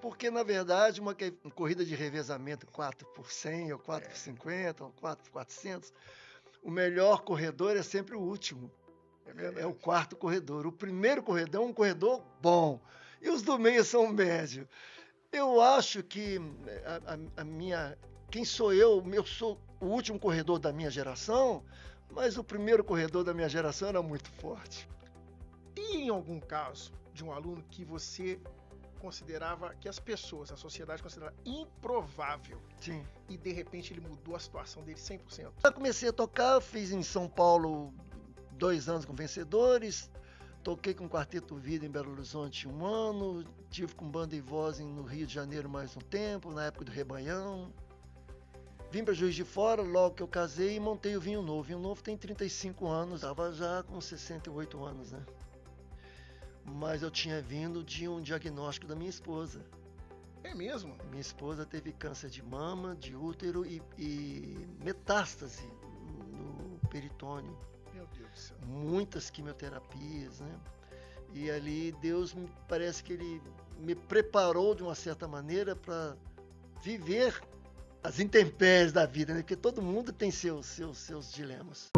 porque, na verdade, uma corrida de revezamento 4 por 100 ou 4 por É, 50 ou 4 por 400, o melhor corredor é sempre o último. é É o verdade. quarto corredor. O primeiro corredor é um corredor bom. E os do meio são médio. Eu acho que a minha. Quem sou eu? Eu sou o último corredor da minha geração, mas o primeiro corredor da minha geração era muito forte. E em algum caso de um aluno que você considerava, que as pessoas, a sociedade considerava improvável, Sim. e de repente ele mudou a situação dele 100%? Eu comecei a tocar, fiz em São Paulo 2 anos com Vencedores, toquei com o Quarteto Vida em Belo Horizonte 1 ano, tive com banda e voz no Rio de Janeiro mais um tempo, na época do Rebanhão. Vim para Juiz de Fora, logo que eu casei, e montei o Vinho Novo. Vinho Novo tem 35 anos, estava já com 68 anos, né? Mas eu tinha vindo de um diagnóstico da minha esposa. É mesmo? Minha esposa teve câncer de mama, de útero e metástase no peritônio. Meu Deus do céu. Muitas quimioterapias, né? E ali Deus parece que ele me preparou de uma certa maneira para viver as intempéries da vida, né? Porque todo mundo tem seus dilemas.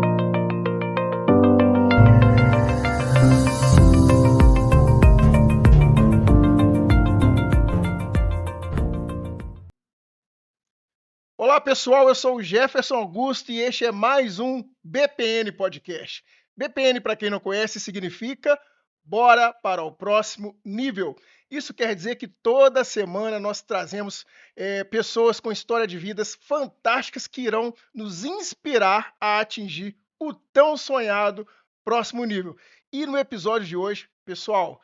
Olá pessoal, eu sou o Jefferson Augusto e este é mais um BPN Podcast. BPN, para quem não conhece, significa Bora para o Próximo Nível. Isso quer dizer que toda semana nós trazemos pessoas com história de vidas fantásticas que irão nos inspirar a atingir o tão sonhado próximo nível. E no episódio de hoje, pessoal,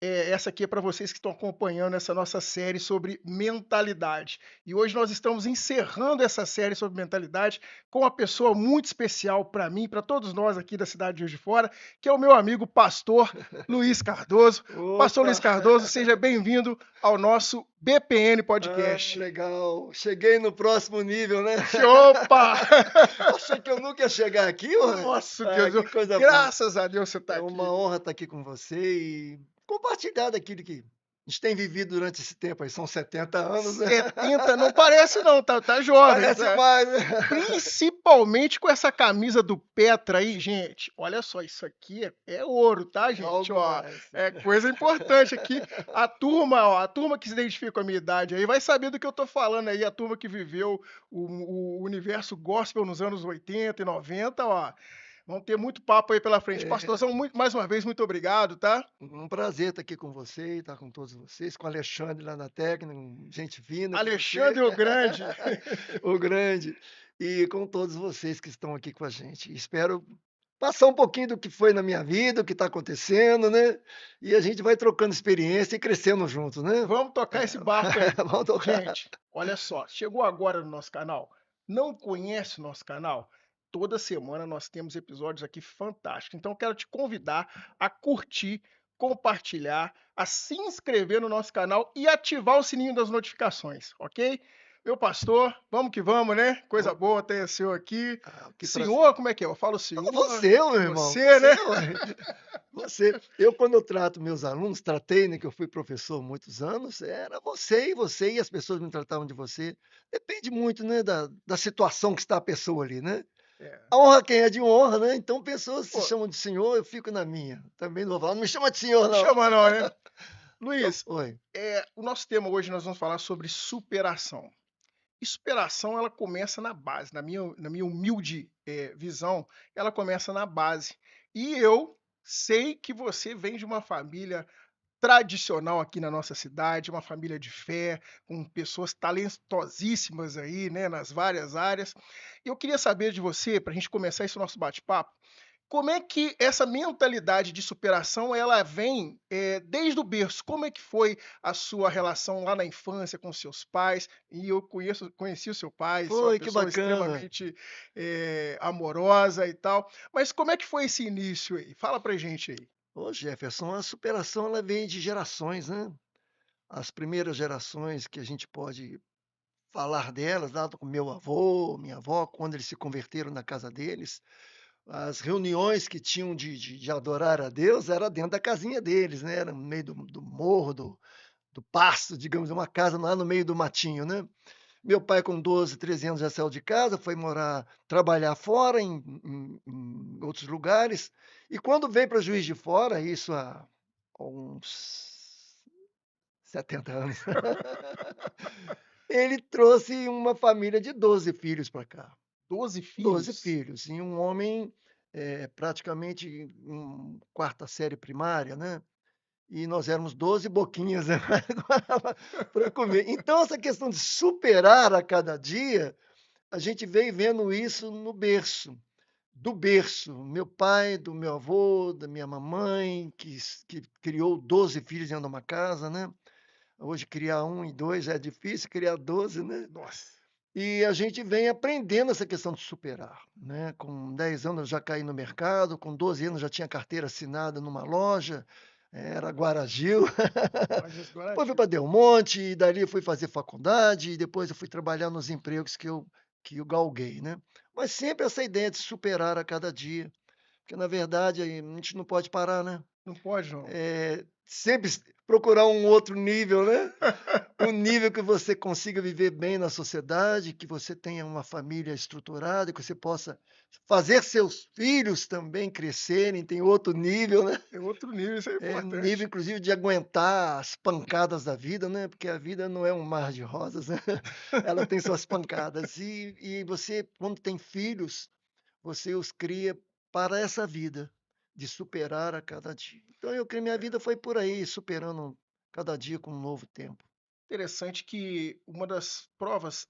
essa aqui é para vocês que estão acompanhando essa nossa série sobre mentalidade. E hoje nós estamos encerrando essa série sobre mentalidade com uma pessoa muito especial para mim, para todos nós aqui da cidade de Juiz de Fora, que é o meu amigo pastor Luiz Cardoso. Pastor Opa! Luiz Cardoso, seja bem-vindo ao nosso BPN Podcast. Legal. Cheguei no próximo nível, né? Opa! Achei que eu nunca ia chegar aqui, ué. Nossa, Deus, Que coisa boa. graças a Deus você está É uma aqui. honra estar aqui com você e compartilhar daquilo que a gente tem vivido durante esse tempo aí. São 70 anos, né? 70, não parece não, tá jovem. Parece Tá? mais, né? Principalmente com essa camisa do Petra aí, gente. Olha só, isso aqui é ouro, tá, É gente? algo Ó, mais. é coisa importante aqui. A turma que se identifica com a minha idade aí vai saber do que eu tô falando aí. A turma que viveu o universo gospel nos anos 80 e 90, ó. Vão ter muito papo aí pela frente. É Pastorzão, mais uma vez, muito obrigado, tá? um prazer estar aqui com você e estar com todos vocês, com o Alexandre lá na técnica, gente fina como você, Alexandre o Grande. o grande, e com todos vocês que estão aqui com a gente. Espero passar um pouquinho do que foi na minha vida, o que está acontecendo, né? E a gente vai trocando experiência e crescendo juntos, né? Vamos tocar esse barco aí. Vamos tocar. Gente, olha só, chegou agora no nosso canal, não conhece o nosso canal? Toda semana nós temos episódios aqui fantásticos. Então eu quero te convidar a curtir, compartilhar, a se inscrever no nosso canal e ativar o sininho das notificações, ok? Meu pastor, vamos que vamos, né? Coisa boa ter o senhor aqui. Que prazer. Senhor, como é que é? Eu falo senhor, Você, meu irmão, você, né? ué. Você. Eu, quando eu trato meus alunos, tratei, né, que eu fui professor há muitos anos, era você, e as pessoas me tratavam de você. Depende muito, né, da situação que está a pessoa ali, né? É. A honra quem é de honra, né? Então, pessoas se Pô, chamam de senhor, eu fico na minha. Também não vou falar, não me chama de senhor, não não. chama não, né? Então, Luiz, oi. o nosso tema hoje nós vamos falar sobre superação. E superação ela começa na base, na minha humilde visão, ela começa na base. E eu sei que você vem de uma família tradicional aqui na nossa cidade, uma família de fé, com pessoas talentosíssimas aí, né, nas várias áreas. E eu queria saber de você, para a gente começar esse nosso bate-papo, como é que essa mentalidade de superação ela vem, desde o berço? Como é que foi a sua relação lá na infância com seus pais? E eu conheci o seu pai, você é uma Foi, que pessoa bacana. extremamente, amorosa e tal. Mas como é que foi esse início aí? Fala pra gente aí. Ô, Jefferson, a superação ela vem de gerações, né? As primeiras gerações que a gente pode falar delas, lá com meu avô, minha avó, quando eles se converteram na casa deles, as reuniões que tinham de adorar a Deus era dentro da casinha deles, né? Era no meio do morro, do pasto, digamos, uma casa lá no meio do matinho, né. Meu pai com 12, 13 anos já saiu de casa, foi trabalhar fora em outros lugares, e quando veio para Juiz de Fora, isso há uns 70 anos, ele trouxe uma família de 12 filhos para cá. 12 12 filhos? filhos, e um homem, praticamente em quarta série primária, né, e nós éramos 12 boquinhas, né, para comer. Então essa questão de superar a cada dia, a gente veio vendo isso no berço, do berço. Meu pai, do meu avô, da minha mamãe, que criou 12 filhos dentro de uma casa, né. Hoje criar um e 2 já é difícil, criar 12, né. Nossa. E a gente vem aprendendo essa questão de superar, né. Com 10 anos eu já caí no mercado, com 12 anos já tinha carteira assinada numa loja, era Guaragil. Lojas Depois fui Guarati. para Del Monte, e dali eu fui fazer faculdade, e depois eu fui trabalhar nos empregos que eu galguei, né. Mas sempre essa ideia de superar a cada dia, porque na verdade a gente não pode parar, né. Não pode não. Sempre procurar um outro nível, né. Um nível que você consiga viver bem na sociedade, que você tenha uma família estruturada, que você possa fazer seus filhos também crescerem, tem outro nível, né. É outro nível, isso é Nível importante. inclusive de aguentar as pancadas da vida, né, porque a vida não é um mar de rosas, né, ela tem suas pancadas. E você, quando tem filhos, você os cria para essa vida, de superar a cada dia. Então eu creio minha vida foi por aí, superando cada dia com um novo tempo. Interessante que uma das provas,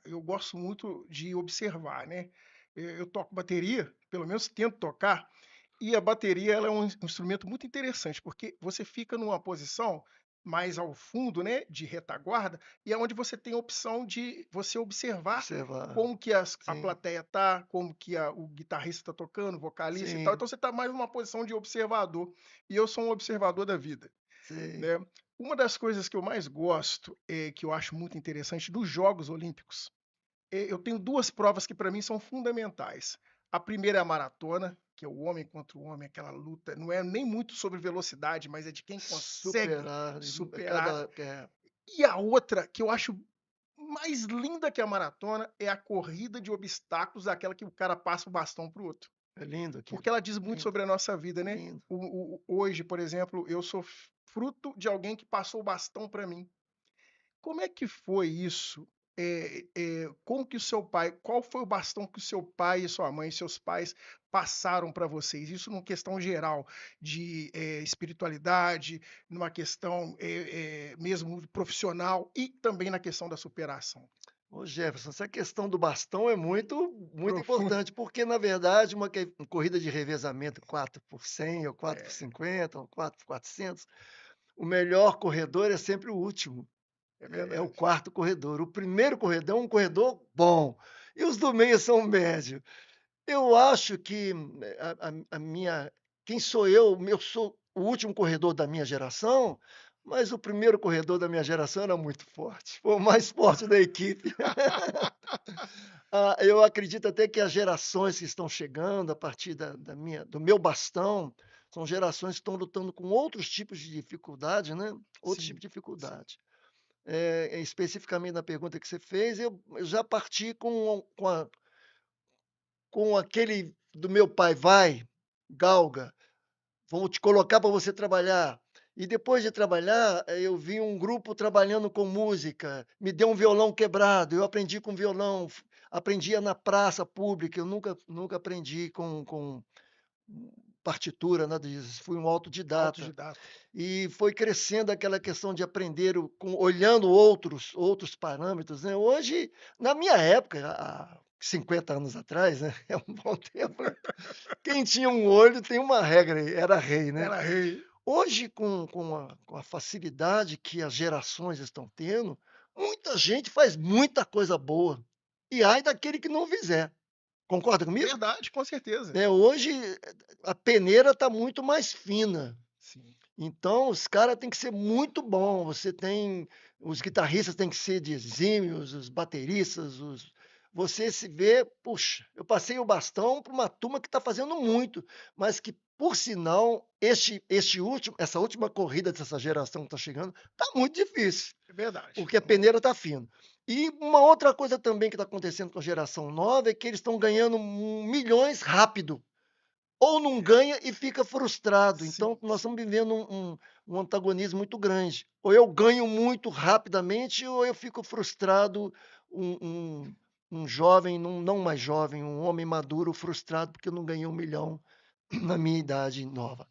eu gosto muito de observar, né. Eu toco bateria, pelo menos tento tocar, e a bateria ela é um instrumento muito interessante, porque você fica numa posição mais ao fundo, né, de retaguarda, e é onde você tem a opção de você observar Observar. como que a Sim, plateia tá, como que o guitarrista tá tocando, o vocalista e tal, sim, então você está mais numa posição de observador, e eu sou um observador da vida. sei. Né. Uma das coisas que eu mais gosto, que eu acho muito interessante dos Jogos Olímpicos, eu tenho 2 provas que para mim são fundamentais. A primeira é a maratona, que é o homem contra o homem, aquela luta, não é nem muito sobre velocidade, mas é de quem consegue Superar, superar. é E a outra, que eu acho mais linda que a maratona, é a corrida de obstáculos, aquela que o cara passa o bastão para o outro. é lindo Porque aquilo, ela diz muito lindo, sobre a nossa vida, né. lindo. Hoje, por exemplo, eu sou fruto de alguém que passou o bastão para mim. Como é que foi isso? Como que o seu pai qual foi o bastão que o seu pai e sua mãe, seus pais passaram para vocês? Isso numa questão geral de, espiritualidade, numa questão, mesmo profissional e também na questão da superação. Ô Jefferson, essa questão do bastão é muito muito Profundo. importante, porque na verdade uma corrida de revezamento 4 por 100 ou 4 por É, 50 ou 4 por 400, o melhor corredor é sempre o último, é é o verdade. quarto corredor. O primeiro corredor é um corredor bom, e os do meio são médio. Eu acho que a minha quem sou eu sou o último corredor da minha geração, mas o primeiro corredor da minha geração era muito forte, foi o mais forte da equipe. Eu acredito até que as gerações que estão chegando a partir do meu bastão, são gerações que estão lutando com outros tipos de dificuldade, né, outros tipos Sim, de sim. dificuldade. Especificamente na pergunta que você fez, eu já parti com aquele do meu pai: "Vai, galga, vou te colocar para você trabalhar". E depois de trabalhar, eu vi um grupo trabalhando com música, me deu um violão quebrado, eu aprendi com violão, aprendia na praça pública, eu nunca aprendi com partitura, nada disso, fui um autodidata. Autodidata. E foi crescendo aquela questão de aprender olhando outros parâmetros, né. Hoje, na minha época, há 50 anos atrás, né, é um bom tempo, né, quem tinha um olho tem uma regra aí, era rei, né. Era rei. Hoje, com a facilidade que as gerações estão tendo, muita gente faz muita coisa boa, e ai daquele que não fizer. Concorda comigo? Verdade, com certeza. Hoje a peneira está muito mais fina. Sim. Então, os caras têm que ser muito bom. Os guitarristas têm que ser de exímios, os bateristas, você se vê, puxa, eu passei o bastão para uma turma que está fazendo muito, mas que, por sinal, essa última corrida dessa geração que está chegando, está muito difícil, É verdade. porque a peneira está fina. E uma outra coisa também que está acontecendo com a geração nova é que eles estão ganhando milhões rápido. Ou não É, ganha e fica frustrado. sim, Então, nós sim. estamos vivendo um antagonismo muito grande. Ou eu ganho muito rapidamente, ou eu fico frustrado, um, um, um jovem, não mais jovem, um homem maduro frustrado porque eu não ganhei 1 milhão na minha idade nova.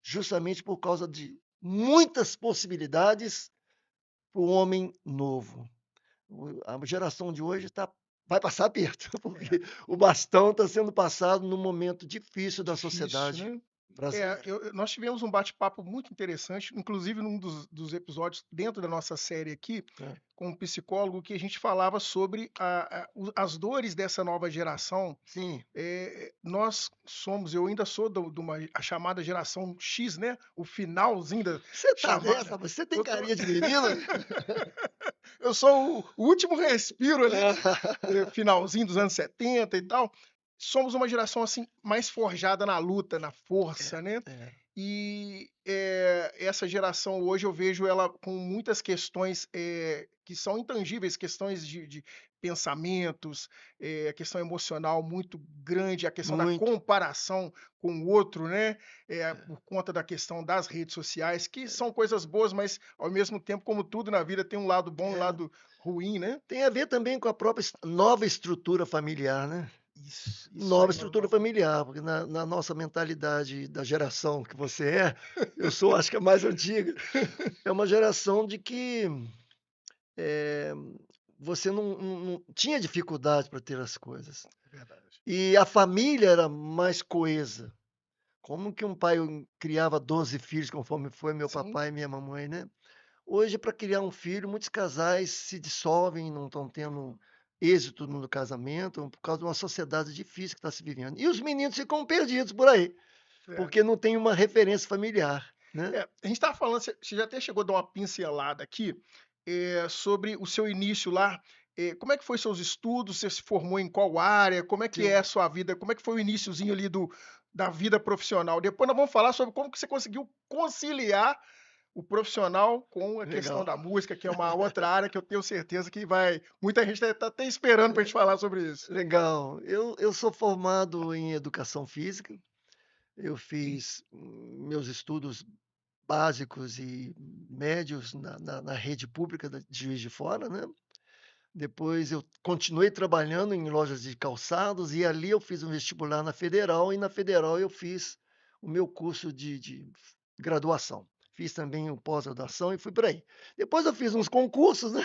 Justamente por causa de muitas possibilidades para o homem novo. A geração de hoje vai passar aperto, É, porque o bastão está sendo passado num momento difícil da difícil, sociedade né? brasileira. Nós tivemos um bate-papo muito interessante, inclusive num dos episódios dentro da nossa série aqui, É. com um psicólogo, que a gente falava sobre as dores dessa nova geração. Sim. Nós somos, eu ainda sou a chamada geração X, né? O finalzinho da Você tá chamada. nessa? Você tem Eu, tô- carinha de menino? eu sou o último respiro ali, finalzinho dos anos 70 e tal. Somos uma geração assim mais forjada na luta, na É, força, né? é, E essa geração hoje eu vejo ela com muitas questões que são intangíveis, questões de pensamentos, a questão emocional muito grande, a questão da muito. comparação com o outro, né? É. Por conta da questão das redes sociais, que são coisas boas, mas ao mesmo tempo, como tudo na vida, tem um lado bom e um É. lado ruim, né? Tem a ver também com a própria nova estrutura familiar, né? Isso Nova aí, estrutura familiar, porque na nossa mentalidade da geração que você é, eu sou, acho que a mais antiga, é uma geração de que eh, você não tinha dificuldade para ter as coisas. é verdade. E a família era mais coesa. Como que um pai criava 12 filhos, conforme foi meu Sim, papai e minha mamãe, né? Hoje, para criar um filho, muitos casais se dissolvem, não estão tendo êxito no casamento, por causa de uma sociedade difícil que está se vivendo. E os meninos ficam perdidos por aí, é. porque não tem uma referência familiar, né? A gente estava falando, você já até chegou a dar uma pincelada aqui, sobre o seu início lá. Como é que foi seus estudos? Você se formou em qual área? Como é que é a Sim. sua vida? Como é que foi o iniciozinho ali da vida profissional? Depois nós vamos falar sobre como que você conseguiu conciliar o profissional com a questão Legal. da música, que é uma outra área que eu tenho certeza que muita gente está até esperando para a gente falar sobre isso. Legal. Eu sou formado em educação física. Eu Sim, fiz meus estudos básicos e médios na rede pública de Juiz de Fora, né? Depois eu continuei trabalhando em lojas de calçados e ali eu fiz um vestibular na Federal e na Federal eu fiz o meu curso de graduação. Fiz também o pós-graduação e fui por aí. Depois eu fiz uns concursos, né?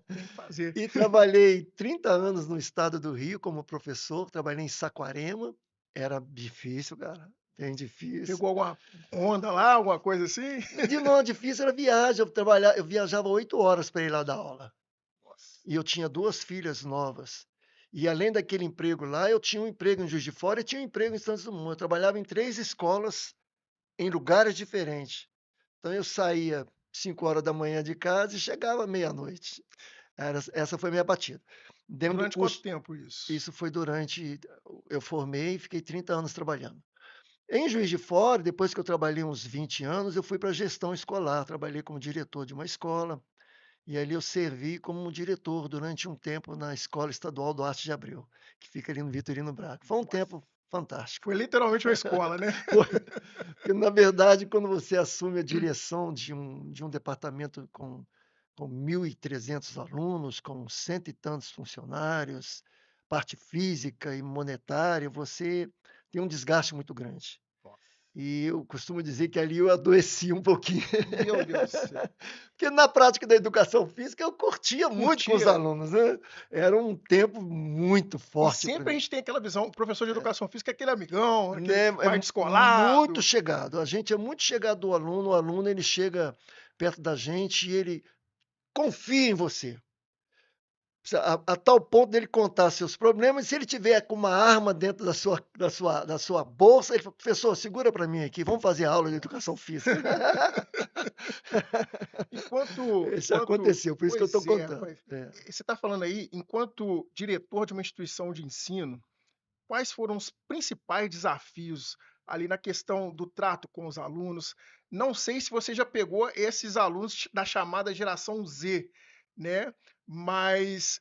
tem que fazer. E trabalhei 30 anos no estado do Rio como professor, trabalhei em Saquarema. Era difícil, cara, bem difícil. Pegou alguma onda lá, alguma coisa assim? De não, difícil era viagem, eu viajava 8 horas para ir lá dar aula. Nossa, E eu tinha 2 filhas novas. E além daquele emprego lá, eu tinha um emprego em Juiz de Fora e tinha um emprego em Santos Dumont. Eu trabalhava em 3 escolas, em lugares diferentes. Então eu saía 5 horas da manhã de casa e chegava meia-noite. Essa foi a minha batida. Dentro do durante quanto curso, tempo isso? isso foi durante, eu formei e fiquei 30 anos trabalhando. Em Juiz de Fora, depois que eu trabalhei uns 20 anos, eu fui para a gestão escolar. Trabalhei como diretor de uma escola. E ali eu servi como diretor durante um tempo na Escola Estadual Duarte de Abreu, que fica ali no Vitorino Braga. Foi um tempo fantástico. Foi literalmente uma escola, né? Foi, porque, na verdade, quando você assume a direção de um departamento com 1.300 alunos, com cento e tantos funcionários, parte física e monetária, você tem um desgaste muito grande. Nossa, E eu costumo dizer que ali eu adoeci um pouquinho. meu Deus do céu. Porque na prática da educação física eu curtia muito com os Curtia. alunos, né. Era um tempo muito E forte para sempre a mim, gente tem aquela visão, o professor de educação física é aquele amigão, aquele né, mais muito descolado. chegado. A gente é muito chegado do aluno, o aluno ele chega perto da gente e ele confia em você. A tal ponto dele contar seus problemas, e se ele tiver com uma arma dentro da sua bolsa, ele fala: "Professor, segura para mim aqui, vamos fazer aula de educação física". Isso Enquanto aconteceu, por isso que eu estou pois é, contando. rapaz. É. Você está falando aí, enquanto diretor de uma instituição de ensino, quais foram os principais desafios ali na questão do trato com os alunos? Não sei se você já pegou esses alunos da chamada geração Z, né, mas,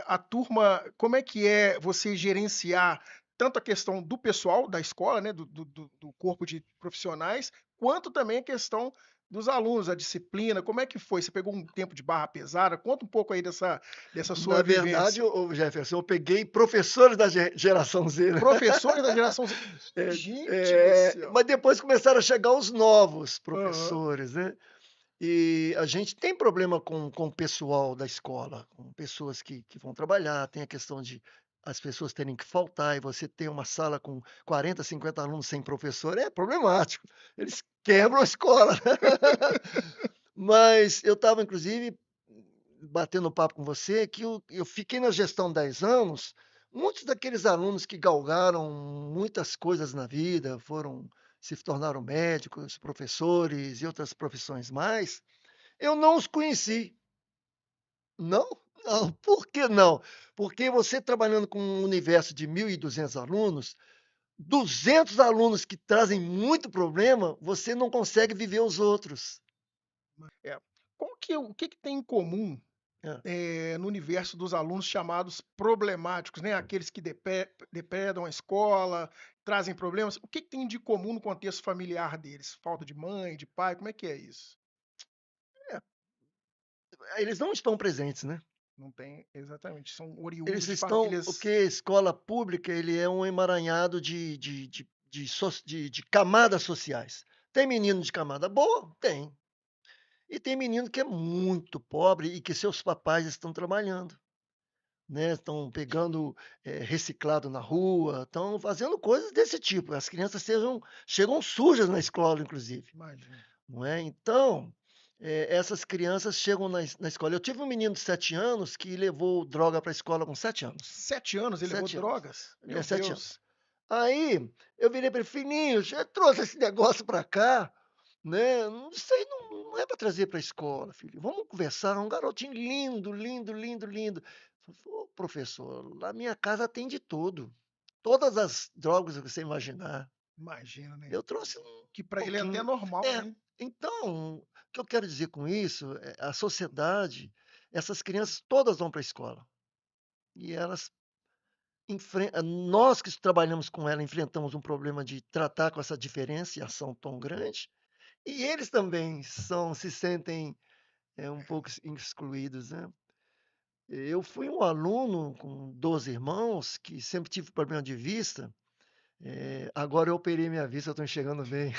a turma como é que é você gerenciar tanto a questão do pessoal da escola, né, do corpo de profissionais, quanto também a questão dos alunos, a disciplina, como é que foi? Você pegou um tempo de barra pesada? Conta um pouco aí dessa Na sua verdade, vivência. ô Jefferson, eu peguei professores da geração Z, né. Professores da geração Z. É, Gente do céu. mas depois começaram a chegar os novos Aham. professores, né. E a gente tem problema com o pessoal da escola, com pessoas que vão trabalhar, tem a questão de as pessoas terem que faltar e você ter uma sala com 40, 50 alunos sem professor, é problemático. Eles quebram a escola. Mas eu estava inclusive batendo papo com você que eu fiquei na gestão 10 anos, muitos daqueles alunos que galgaram muitas coisas na vida, se tornaram médicos, professores e outras profissões mais, eu não os conheci. Não? Não. Por que não? Porque você trabalhando com um universo de 1.200 alunos, 200 alunos que trazem muito problema, você não consegue viver os outros. É. O que que tem em comum, Hã. no universo dos alunos chamados problemáticos, né, aqueles que depredam a escola, trazem problemas, o que que tem de comum no contexto familiar deles? Falta de mãe, de pai, como é que é isso? Eles não estão presentes, né. Não tem exatamente, são Eles oriundos de estão porque famílias. a escola pública, ele é um emaranhado de camadas sociais. Tem menino de camada boa? Tem. E tem menino que é muito pobre e que seus papais estão trabalhando, né, estão pegando, reciclado na rua, estão fazendo coisas desse tipo. As crianças chegam sujas na escola, inclusive, Imagino. não é. Então, essas crianças chegam na escola. Eu tive um menino de 7 anos que levou droga para a escola com 7 anos. 7 anos ele levou 7 anos. drogas? Meu 7 anos. Deus. Aí, eu virei para ele: "Filhinho, já trouxe esse negócio para cá, né, isso aí não é para trazer para a escola, filho. Vamos conversar". Um garotinho lindo, lindo, lindo, lindo. Falei: "Ô, professor, na minha casa tem de tudo. Todas as drogas que você imaginar. Imagina, né. Eu trouxe um Que para ele é até pouquinho". normal, É, né. então, o que eu quero dizer com isso, a sociedade, essas crianças todas vão para a escola, e elas nós que trabalhamos com ela enfrentamos um problema de tratar com essa diferenciação tão grande, e eles também se sentem, um pouco excluídos, né. Eu fui um aluno com 12 irmãos que sempre tive problema de vista, agora eu operei minha vista, eu estou enxergando bem.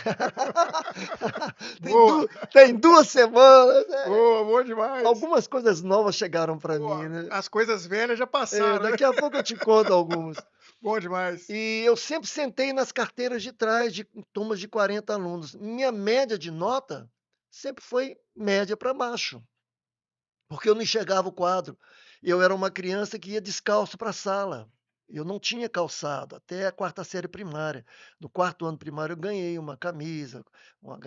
Tem Boa, du tem 2 semanas, boa, boa demais. algumas coisas novas chegaram para mim, Boa, né. as coisas velhas já passaram, né. Daqui a pouco eu te conto algumas. Bom demais. E eu sempre sentei nas carteiras de trás de turmas de 40 alunos. Minha média de nota sempre foi média para baixo, porque eu não enxergava o quadro. Eu era uma criança que ia descalço para a sala. Eu não tinha calçado até a quarta série primária. No quarto ano primário eu ganhei uma camisa,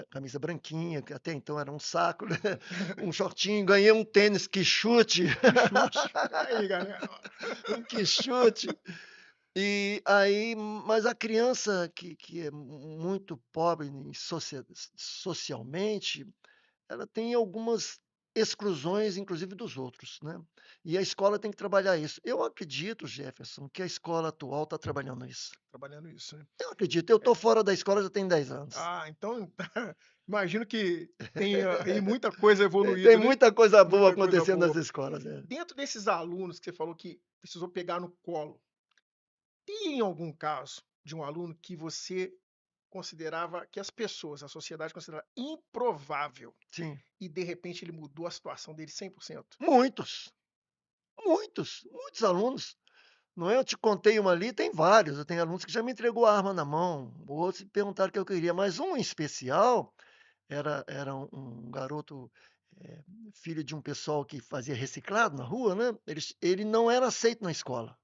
camisa branquinha, que até então era um saco, né, um shortinho, ganhei um tênis que chute, Que chute. Aí, galera, um que chute. E aí mas a criança que é muito pobre socialmente, ela tem algumas exclusões, inclusive dos outros, né. E a escola tem que trabalhar isso. Eu acredito, Jefferson, que a escola atual está trabalhando isso. trabalhando isso, né. Eu acredito, eu estou É. fora da escola já tem 10 anos. Ah, então imagino que tenha aí muita coisa Tem evoluído, né. muita coisa boa Muita coisa acontecendo nas boa. escolas, Dentro desses alunos que você falou que precisou pegar no colo, tem algum caso de um aluno que você considerava que as pessoas, a sociedade considerava improvável Sim. e de repente ele mudou a situação dele 100%? Muitos, muitos alunos. Não é, eu te contei uma ali, tem vários, eu tenho alunos que já me entregou a arma na mão, outros perguntaram o que eu queria, mas um em especial era um garoto, filho de um pessoal que fazia reciclado na rua, né? Ele não era aceito na escola.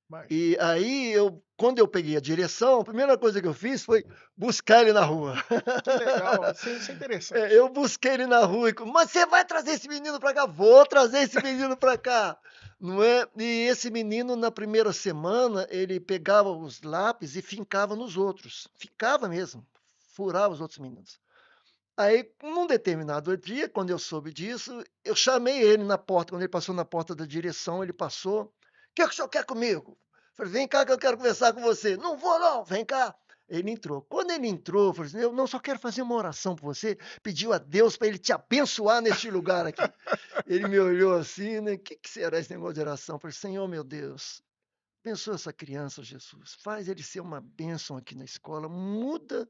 Imagina. E aí, quando eu peguei a direção, a primeira coisa que eu fiz foi buscar ele na rua. Que legal, isso é Eu interessante. busquei ele na rua mas você vai trazer esse menino para cá? Vou trazer esse menino para cá. Não é? E esse menino, na primeira semana, ele pegava os lápis e fincava nos outros. Ficava mesmo, furava os outros meninos. Aí, num determinado dia, quando eu soube disso, eu chamei ele na porta. Quando ele passou na porta da direção, ele passou. O que é que o senhor quer comigo? Falei, vem cá que eu quero conversar com você. Não vou não, vem cá. Ele entrou. Quando ele entrou, eu falei assim, eu não só quero fazer uma oração por você. Pediu a Deus para ele te abençoar neste lugar aqui. Ele me olhou assim, né? O que será esse negócio de oração? Eu falei, Senhor, meu Deus, abençoa essa criança, Jesus. Faz ele ser uma bênção aqui na escola. Muda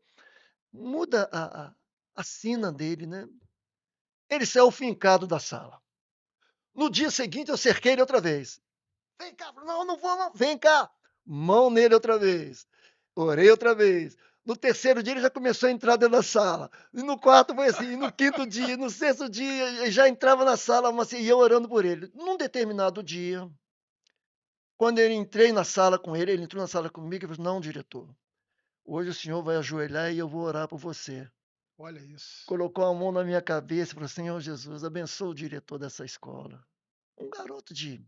a sina dele, né? Ele saiu fincado da sala. No dia seguinte, eu cerquei ele outra vez. Vem cá, não, não vou, não. Vem cá. Mão nele outra vez. Orei outra vez. No terceiro dia, ele já começou a entrar dentro da sala. E no quarto foi assim. E no quinto dia, no sexto dia, ele já entrava na sala, mas assim, e eu orando por ele. Num determinado dia, quando eu entrei na sala com ele, ele entrou na sala comigo e falou: não, diretor, hoje o senhor vai ajoelhar e eu vou orar por você. Olha isso. Colocou a mão na minha cabeça e falou: Senhor Jesus, abençoa o diretor dessa escola. Um garoto de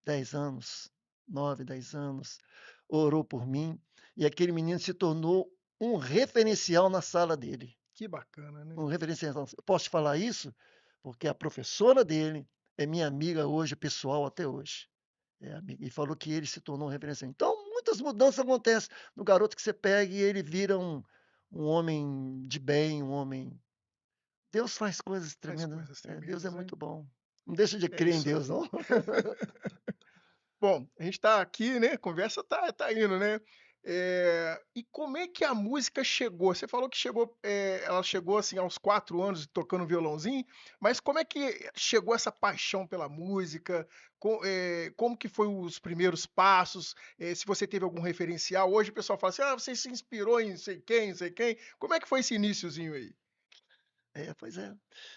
10 anos, 9, 10 anos, orou por mim e aquele menino se tornou um referencial na sala dele. Que bacana, né? Um referencial. Posso te falar isso? Porque a professora dele é minha amiga hoje, pessoal até hoje. É amiga, e falou que ele se tornou um referencial. Então, muitas mudanças acontecem no garoto que você pega e ele vira um homem de bem, um homem. Deus faz coisas Faz tremendas, coisas né? Deus é tremendas, né? muito bom. Não deixa de É crer em isso Deus, aí. não. Bom, a gente está aqui, né? A conversa tá indo, né? E como é que a música chegou? Você falou que ela chegou assim aos 4 anos tocando violãozinho, mas como é que chegou essa paixão pela música? Como que foi os primeiros passos? Se você teve algum referencial? Hoje o pessoal fala assim: ah, você se inspirou em sei quem, sei quem. Como é que foi esse iniciozinho aí? Pois é.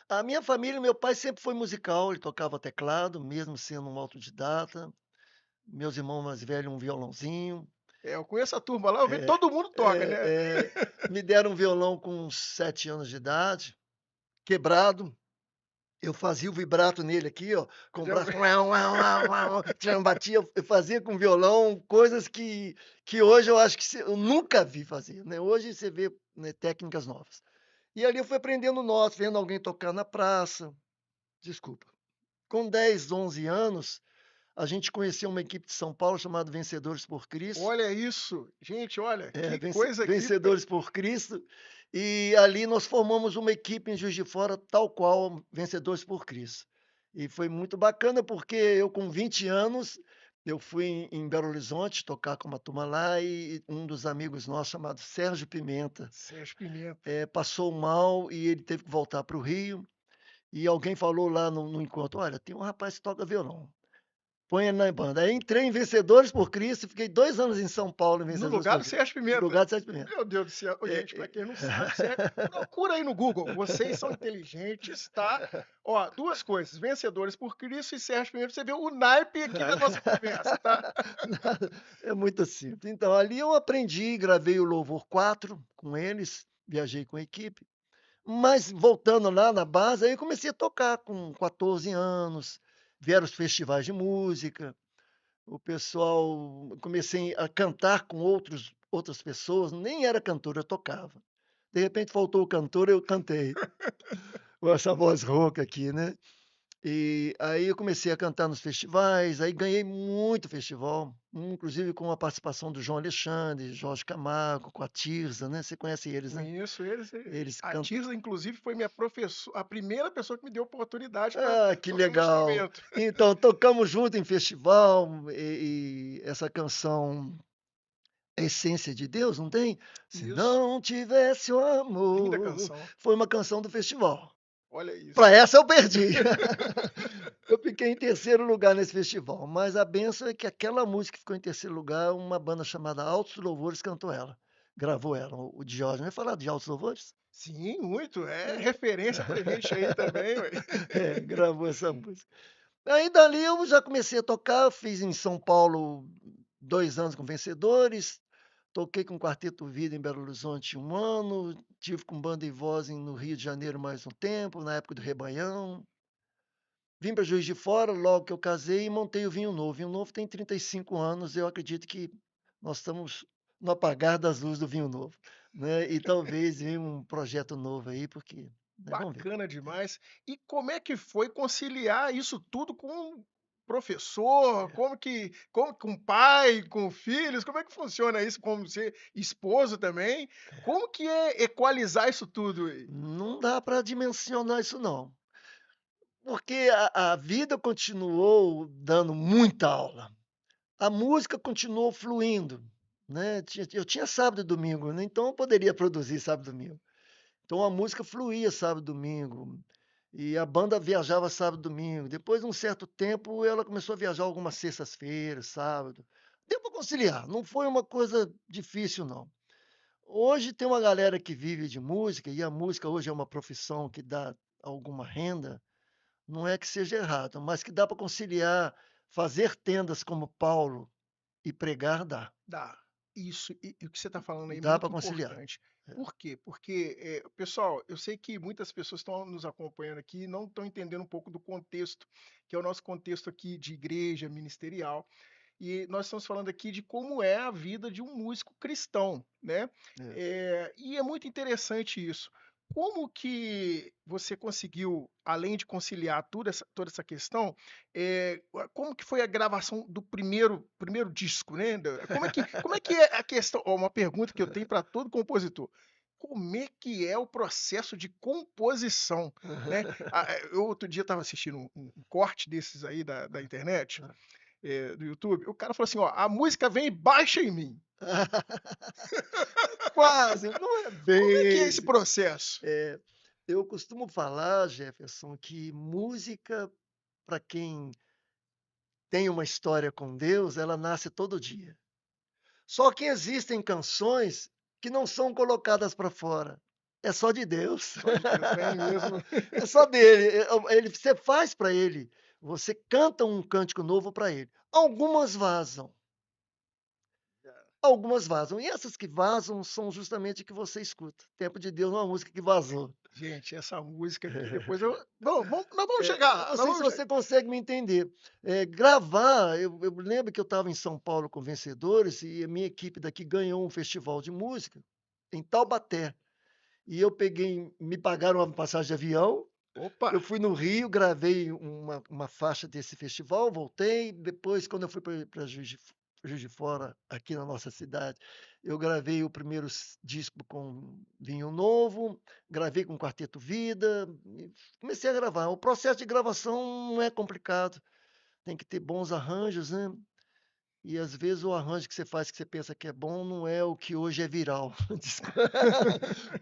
A minha família, meu pai sempre foi musical, ele tocava teclado, mesmo sendo um autodidata. Meus irmãos mais velhos, um violãozinho. Eu conheço a turma lá, eu vejo É, todo mundo toca, né? me deram um violão com uns 7 anos de idade, quebrado. Eu fazia o vibrato nele aqui, ó, com o Já- braço, uau, uau, uau, uau, batia, eu fazia com violão coisas que hoje eu acho que eu nunca vi fazer, né? Hoje você vê, né, técnicas novas. E ali eu fui aprendendo nós, vendo alguém tocar na praça. Desculpa. Com 10, 11 anos, a gente conheceu uma equipe de São Paulo chamada Vencedores por Cristo. Olha isso, gente, olha que Vence coisa aqui. Vencedores por Cristo, e ali nós formamos uma equipe em Juiz de Fora, tal qual Vencedores por Cristo. E foi muito bacana, porque eu com 20 anos, eu fui em Belo Horizonte tocar com uma turma lá, e um dos amigos nossos, chamado Sérgio Pimenta, Sérgio Pimenta. passou mal e ele teve que voltar para o Rio, e alguém falou lá no encontro, olha, tem um rapaz que toca violão. Põe ele na banda. Aí entrei em Vencedores por Cristo e fiquei 2 anos em São Paulo em No Vencedores lugar por do Cristo. Sérgio No Pimenta. lugar de Sérgio Pimenta. Meu Deus do céu. Ô, É, gente, para quem não sabe, procura aí no Google. Vocês são inteligentes, tá? Ó, 2 coisas, Vencedores por Cristo e Sérgio Pimenta, você vê o naipe aqui da nossa conversa, tá? é muito simples. Então, ali eu aprendi, gravei o Louvor 4 com eles, viajei com a equipe. Mas voltando lá na base, aí eu comecei a tocar com 14 anos, vieram os festivais de música, o pessoal, comecei a cantar com outras pessoas, nem era cantor, eu tocava. De repente faltou o cantor, eu cantei, com essa voz rouca aqui, né? E aí eu comecei a cantar nos festivais, aí ganhei muito festival, inclusive com a participação do João Alexandre, Jorge Camargo, com a Tirza, né? Você conhece eles, né? Conheço eles. Eles A cantam. Tirza, inclusive, foi minha professora, a primeira pessoa que me deu oportunidade para Ah, que tocar um legal! instrumento. Então, tocamos junto em festival, e essa canção é Essência de Deus, não tem? Se Isso, não tivesse o linda amor, canção. foi uma canção do festival. Olha Para isso. essa eu perdi. Eu fiquei em terceiro lugar nesse festival, mas a benção é que aquela música que ficou em terceiro lugar, uma banda chamada Altos Louvores cantou ela. gravou ela, o Djalma. Vai falar de Altos Louvores? Sim, muito. É É. referência pra gente aí também, ué. É, gravou essa música. Aí dali eu já comecei a tocar, fiz em São Paulo 2 anos com Vencedores, toquei com o Quarteto Vida em Belo Horizonte 1 ano, tive com banda e voz no Rio de Janeiro mais um tempo, na época do Rebanhão. Vim para Juiz de Fora logo que eu casei e montei o Vinho Novo. Vinho Novo tem 35 anos, eu acredito que nós estamos no apagar das luzes do Vinho Novo, né, e talvez venha um projeto novo aí, porque, né, vamos ver. Bacana demais. E como é que foi conciliar isso tudo com professor? Como com pai, com filhos? Como é que funciona isso? Como ser esposo também? Como que é equalizar isso tudo aí? Não dá para dimensionar isso não. Porque a vida continuou dando muita aula. A música continuou fluindo, né, eu tinha sábado e domingo, né, então eu poderia produzir sábado e domingo. Então a música fluía sábado e domingo, e a banda viajava sábado e domingo. Depois de um certo tempo, ela começou a viajar algumas sextas-feiras, sábado. Deu para conciliar, não foi uma coisa difícil não. Hoje tem uma galera que vive de música, e a música hoje é uma profissão que dá alguma renda. Não é que seja errado, mas que dá para conciliar, fazer tendas como Paulo e pregar dá. Dá. Isso, e o que você está falando aí é Dá para muito conciliar. importante. É, Por quê? Porque, pessoal, eu sei que muitas pessoas estão nos acompanhando aqui e não estão entendendo um pouco do contexto, que é o nosso contexto aqui de igreja ministerial. E nós estamos falando aqui de como é a vida de um músico cristão, né? é. E é muito interessante isso. Como que você conseguiu, além de conciliar toda essa questão, como que foi a gravação do primeiro disco, né? Como é que é a questão? Ó, uma pergunta que eu tenho para todo compositor. Como é que é o processo de composição, né? Eu outro dia estava assistindo um corte desses aí da internet, do YouTube, o cara falou assim: ó, a música vem e baixa em mim. Quase, não é Como é que é esse bem. processo? É, eu costumo falar, Jefferson, que música, para quem tem uma história com Deus, ela nasce todo dia. Só que existem canções que não são colocadas para fora. É só de Deus. Só de Deus, vem mesmo. É só dele. Você faz para ele. Você canta um cântico novo para ele. Algumas vazam. Algumas vazam. E essas que vazam são justamente que você escuta. Tempo de Deus é uma música que vazou. Gente, essa música aqui, depois eu. Não, nós vamos Eu chegar, não nós sei se vamos chegar. você consegue me entender. Gravar, eu lembro que eu estava em São Paulo com Vencedores e a minha equipe daqui ganhou um festival de música em Taubaté. E eu peguei, me pagaram uma passagem de avião, Opa! eu fui no Rio, gravei uma faixa desse festival, voltei. Depois, quando eu fui para Juiz de Fora, aqui na nossa cidade, eu gravei o primeiro disco com Vinho Novo, gravei com o Quarteto Vida, e comecei a gravar. O processo de gravação não é complicado, tem que ter bons arranjos, né? E às vezes o arranjo que você faz que você pensa que é bom não é o que hoje é viral.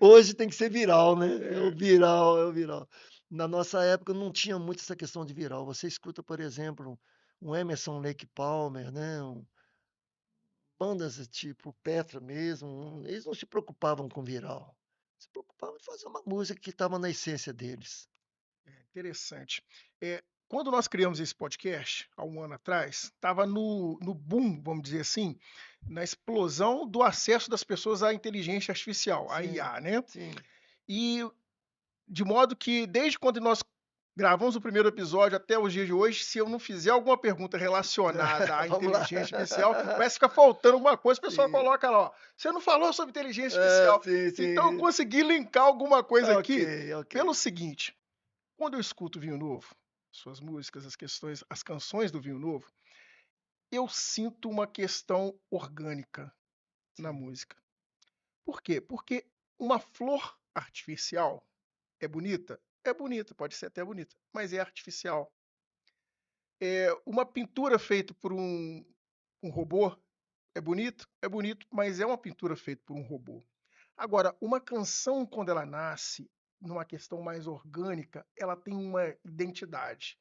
Hoje tem que ser viral, né? É o É, viral, é o viral. Na nossa época não tinha muito essa questão de viral. Você escuta, por exemplo, um Emerson Lake Palmer, né? Bandas tipo Petra mesmo, eles não se preocupavam com viral. Se preocupavam em fazer uma música que estava na essência deles. interessante. Quando nós criamos esse podcast, há um ano atrás, estava no boom, vamos dizer assim, na explosão do acesso das pessoas à inteligência artificial, à Sim, IA, né? sim. E de modo que, desde quando nós gravamos o primeiro episódio até os dias de hoje, se eu não fizer alguma pergunta relacionada à Vamos lá. inteligência artificial, parece que fica faltando alguma coisa, o pessoal Sim. coloca lá, ó, você não falou sobre inteligência É, artificial. sim, Então eu sim. consegui linkar alguma coisa Ok, aqui ok. pelo seguinte: quando eu escuto Vinho Novo, suas músicas, as canções do Vinho Novo, eu sinto uma questão orgânica na Sim. música. Por quê? Porque uma flor artificial é bonita? É bonita, pode ser até bonita, mas é artificial. Uma pintura feita por um robô é bonito? É bonito, mas é uma pintura feita por um robô. Agora, uma canção, quando ela nasce, numa questão mais orgânica, ela tem uma identidade,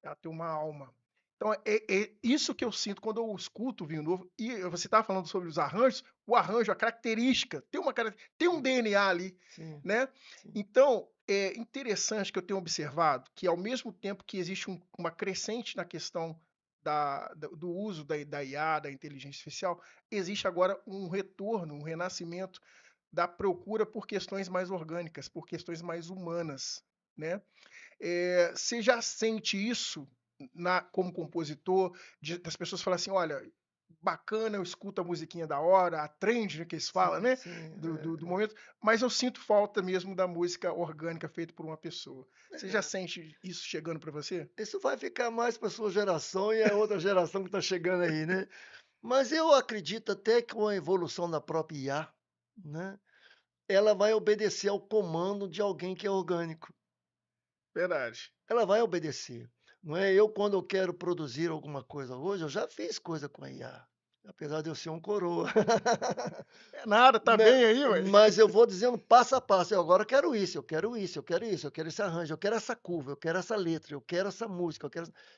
ela tem uma alma. Então, é isso que eu sinto quando eu escuto o vinho novo. E você estava falando sobre os arranjos, o arranjo, a característica, tem um Sim, DNA ali, sim, né? sim. Então, é interessante que eu tenho observado que, ao mesmo tempo que existe uma crescente na questão do uso da IA, da inteligência artificial, existe agora um retorno, um renascimento da procura por questões mais orgânicas, por questões mais humanas, né? Você já sente isso como compositor, das pessoas falarem assim, olha, bacana, eu escuto a musiquinha da hora, a trend, né, que eles falam, Sim, né, sim. do momento, mas eu sinto falta mesmo da música orgânica feita por uma pessoa. Você já sente isso chegando para você? Isso vai ficar mais para sua geração e a outra geração que está chegando aí, né? Mas eu acredito até que com a evolução da própria IA, né, ela vai obedecer ao comando de alguém que é orgânico. Verdade. Ela vai obedecer. Não é? Eu, quando eu quero produzir alguma coisa hoje, eu já fiz coisa com a IA, apesar de eu ser um coroa. É nada, tá Né? bem aí, ué. Mas eu vou dizendo passo a passo. Eu agora quero isso, eu quero isso, eu quero isso, eu quero esse arranjo, eu quero essa curva, eu quero essa letra, eu quero essa música,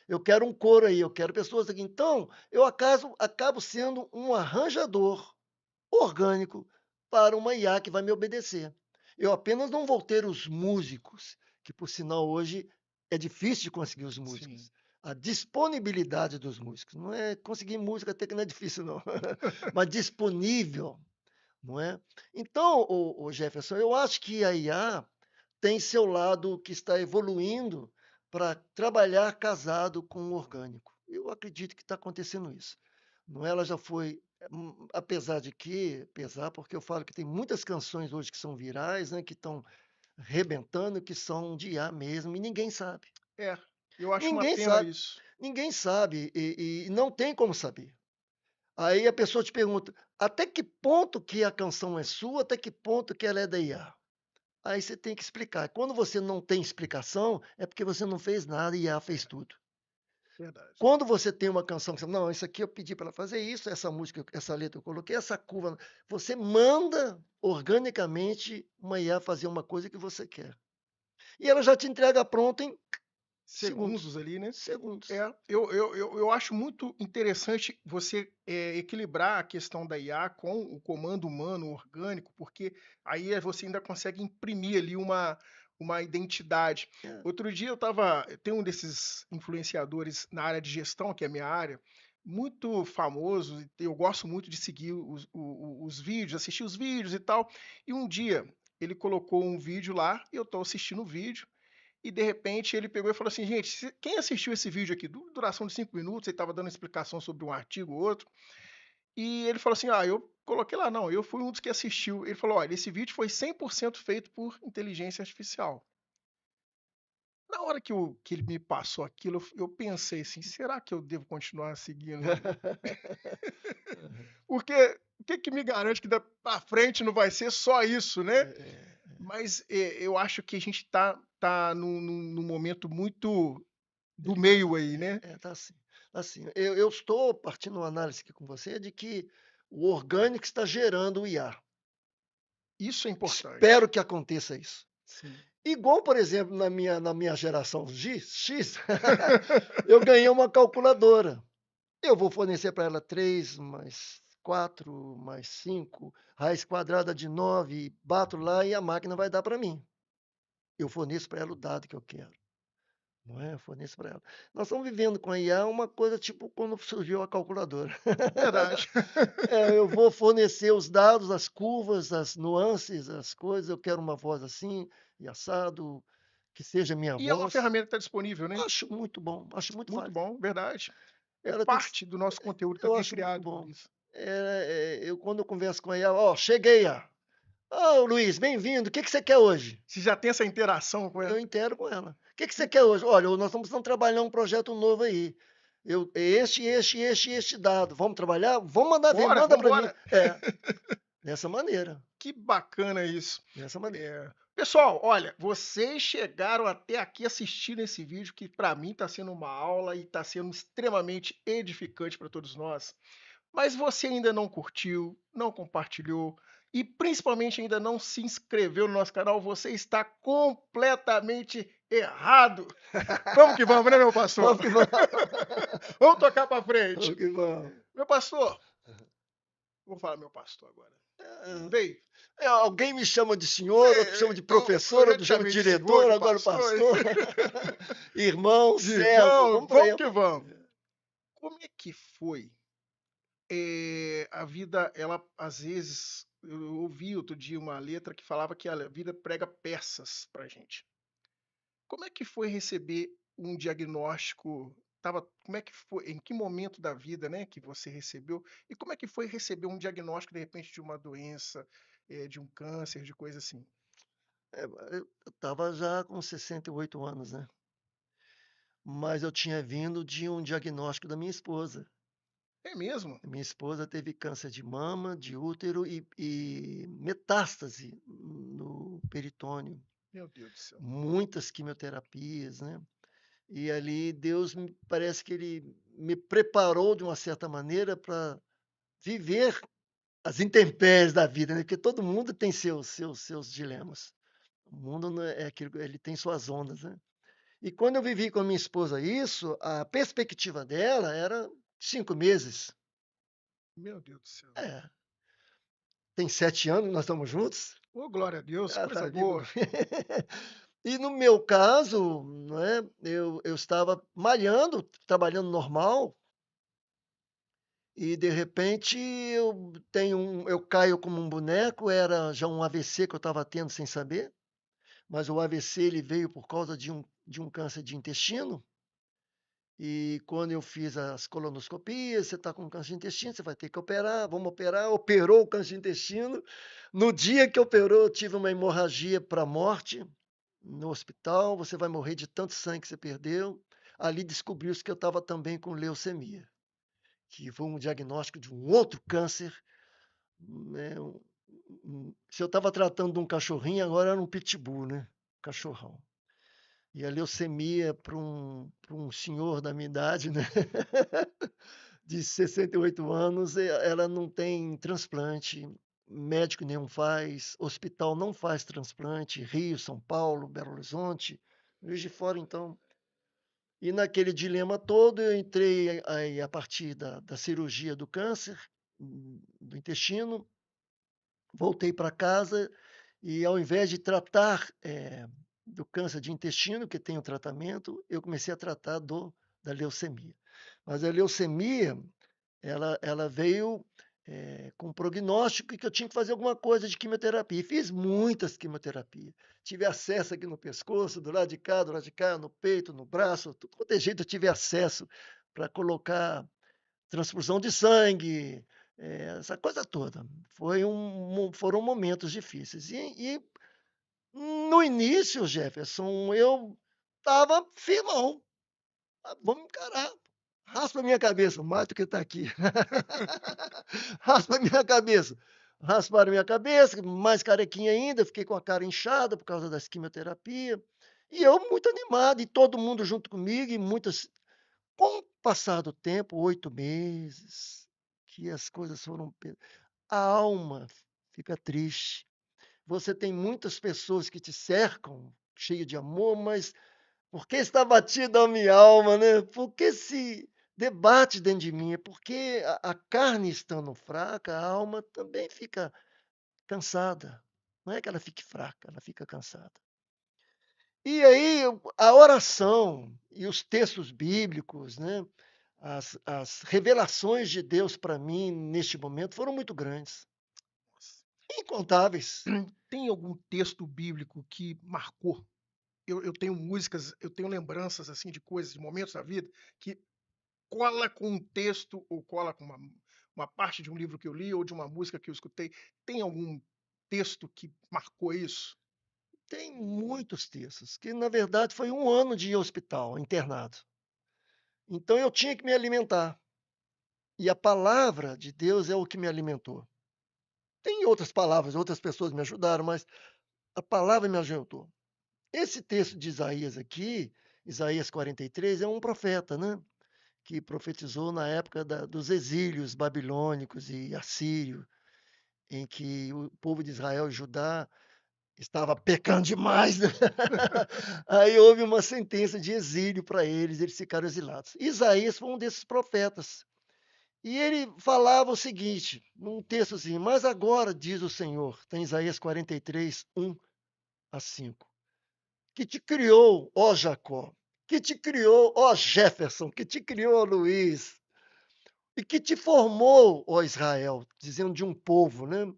eu quero um coro aí, eu quero pessoas aqui. Então, eu acabo sendo um arranjador orgânico para uma IA que vai me obedecer. Eu apenas não vou ter os músicos, que por sinal hoje é difícil de conseguir os Sim. músicos. A disponibilidade dos músicos. Não é conseguir música até que não é difícil, não. Mas disponível, não é? Então, o Jefferson, eu acho que a IA tem seu lado que está evoluindo para trabalhar casado com o orgânico. Eu acredito que está acontecendo isso. Não é? Ela já foi, apesar porque eu falo que tem muitas canções hoje que são virais, né, que estão rebentando, que são de IA mesmo, e ninguém sabe. É, eu acho uma Ninguém pena sabe. isso. Ninguém sabe e não tem como saber. Aí a pessoa te pergunta: até que ponto que a canção é sua, até que ponto que ela é da IA? Aí você tem que explicar. Quando você não tem explicação, é porque você não fez nada e a IA fez tudo. Verdade. Quando você tem uma canção que você, não, isso aqui eu pedi para ela fazer isso, essa música, essa letra eu coloquei, essa curva, você manda organicamente uma IA fazer uma coisa que você quer. E ela já te entrega pronta em segundos. Segundos ali, né? Segundos. Eu acho muito interessante você equilibrar a questão da IA com o comando humano orgânico, porque aí você ainda consegue imprimir ali uma identidade. É, Outro dia tem um desses influenciadores na área de gestão, que é a minha área, muito famoso, e eu gosto muito de seguir os vídeos, assistir os vídeos e tal. E um dia ele colocou um vídeo lá, e eu estou assistindo o vídeo, e de repente ele pegou e falou assim: gente, quem assistiu esse vídeo aqui, duração de 5 minutos, ele estava dando explicação sobre um artigo ou outro, e ele falou assim: ah, eu coloquei lá, não, eu fui um dos que assistiu. Ele falou: olha, esse vídeo foi 100% feito por inteligência artificial. Na hora que ele me passou aquilo, eu pensei assim: será que eu devo continuar seguindo ele? Porque o que, que me garante que pra frente não vai ser só isso, né? é, Mas eu acho que a gente tá num momento muito do meio delicado. aí, né? Tá assim. Tá assim. Eu estou partindo de uma análise aqui com você de que o orgânico está gerando o IA. Isso é Espero importante. que aconteça isso. Sim. Igual, por exemplo, na minha geração X, eu ganhei uma calculadora. Eu vou fornecer para ela 3 mais 4 mais 5 raiz quadrada de 9, bato lá e a máquina vai dar para mim. Eu forneço para ela o dado que eu quero. Não é? Eu forneço para ela. Nós estamos vivendo com a IA uma coisa tipo quando surgiu a calculadora. Verdade. Eu vou fornecer os dados, as curvas, as nuances, as coisas. Eu quero uma voz assim e assado, que seja minha E é uma voz. ferramenta que está disponível, né? Acho muito bom, acho muito Muito válido. bom, verdade. É Ela tem que, parte do nosso conteúdo eu também é acho muito criado por bom. isso. Quando eu converso com ela, ó, cheguei, ó. Ô, Luiz, bem-vindo. O que que você quer hoje? Se já tem essa interação com Eu ela. intero com ela. O que que você quer hoje? Olha, nós estamos precisando trabalhar um projeto novo aí. Este dado. Vamos trabalhar? Vamos mandar ver, Bora, manda vamos para mim. embora. Dessa maneira. Que bacana isso. Dessa maneira. Pessoal, olha, vocês chegaram até aqui assistindo esse vídeo que para mim está sendo uma aula e está sendo extremamente edificante para todos nós. Mas você ainda não curtiu, não compartilhou, e principalmente ainda não se inscreveu no nosso canal, você está completamente errado. Vamos que vamos, né, meu pastor? Vamos que vamos. Vamos tocar para frente. Vamos que vamos. Meu pastor, vou falar meu pastor agora. Veio. Alguém me chama de senhor, outro chama de professor, outro chama de Corretamente, senhor, diretor, de agora pastor. pastor. Irmão, servo, Irmão, vamos para vamos aí. que vamos. Como é que foi? A vida, ela às vezes, eu ouvi outro dia uma letra que falava que a vida prega peças pra gente. Como é que foi receber um diagnóstico? Como é que foi? Em que momento da vida, né, que você recebeu? E como é que foi receber um diagnóstico de repente de uma doença, de um câncer, de coisa assim? Eu estava já com 68 anos, né? Mas eu tinha vindo de um diagnóstico da minha esposa. É mesmo? Minha esposa teve câncer de mama, de útero e metástase no peritônio. Meu Deus do céu. Muitas quimioterapias, né? E ali Deus parece que ele me preparou de uma certa maneira para viver as intempéries da vida, né? Porque todo mundo tem seus dilemas. O mundo não é aquilo, ele tem suas ondas, né? E quando eu vivi com a minha esposa isso, a perspectiva dela era 5 meses. Meu Deus do céu. É, tem 7 anos que nós estamos juntos. Ô, glória a Deus, Ah, tá coisa vivo. boa. E no meu caso, não é, eu estava malhando, trabalhando normal, e de repente eu caio como um boneco, era já um AVC que eu estava tendo sem saber, mas o AVC ele veio por causa de um câncer de intestino. E quando eu fiz as colonoscopias, você está com câncer de intestino, você vai ter que operar, vamos operar. Operou o câncer de intestino. No dia que operou, eu tive uma hemorragia para a morte no hospital. Você vai morrer de tanto sangue que você perdeu. Ali descobriu-se que eu estava também com leucemia, que foi um diagnóstico de um outro câncer, né? Se eu estava tratando de um cachorrinho, agora era um pitbull, né? Cachorrão. E a leucemia para um senhor da minha idade, né? De 68 anos, ela não tem transplante, médico nenhum faz, hospital não faz transplante, Rio, São Paulo, Belo Horizonte, Juiz de Fora, então. E naquele dilema todo, eu entrei aí a partir da cirurgia do câncer, do intestino, voltei para casa e ao invés de tratar do câncer de intestino, que tem o tratamento, eu comecei a tratar da leucemia. Mas a leucemia, ela veio com prognóstico que eu tinha que fazer alguma coisa de quimioterapia. E fiz muitas quimioterapias. Tive acesso aqui no pescoço, do lado de cá, no peito, no braço, tudo quanto é jeito eu tive acesso para colocar transfusão de sangue, essa coisa toda. Foram momentos difíceis. E no início, Jefferson, eu estava firmão. Vamos encarar. Raspa a minha cabeça, mato que está aqui. Raspa a minha cabeça. Rasparam minha cabeça, mais carequinha ainda, fiquei com a cara inchada por causa das quimioterapia. E eu muito animado, e todo mundo junto comigo, e muitas. Com o passar do tempo, 8 meses, que as coisas foram. A alma fica triste. Você tem muitas pessoas que te cercam, cheio de amor, mas por que está batida a minha alma, né? Por que se debate dentro de mim? É porque a carne estando fraca, a alma também fica cansada. Não é que ela fique fraca, ela fica cansada. E aí, a oração e os textos bíblicos, né? As revelações de Deus para mim neste momento foram muito grandes, incontáveis. Tem algum texto bíblico que marcou? Eu tenho músicas, eu tenho lembranças assim de coisas, de momentos da vida que cola com um texto ou cola com uma parte de um livro que eu li ou de uma música que eu escutei. Tem algum texto que marcou isso? Tem muitos textos, que na verdade foi um ano de hospital, internado. Então eu tinha que me alimentar. E a palavra de Deus é o que me alimentou. Tem outras palavras, outras pessoas me ajudaram, mas a palavra me ajudou. Esse texto de Isaías aqui, Isaías 43, é um profeta, né? Que profetizou na época dos exílios babilônicos e assírios. em que o povo de Israel e Judá estava pecando demais, né? Aí houve uma sentença de exílio para eles ficaram exilados. Isaías foi um desses profetas. E ele falava o seguinte, num texto assim, mas agora, diz o Senhor, tem Isaías 43, 1 a 5, que te criou, ó Jacó, que te criou, ó Jefferson, que te criou, ó Luiz, e que te formou, ó Israel, dizendo de um povo, né?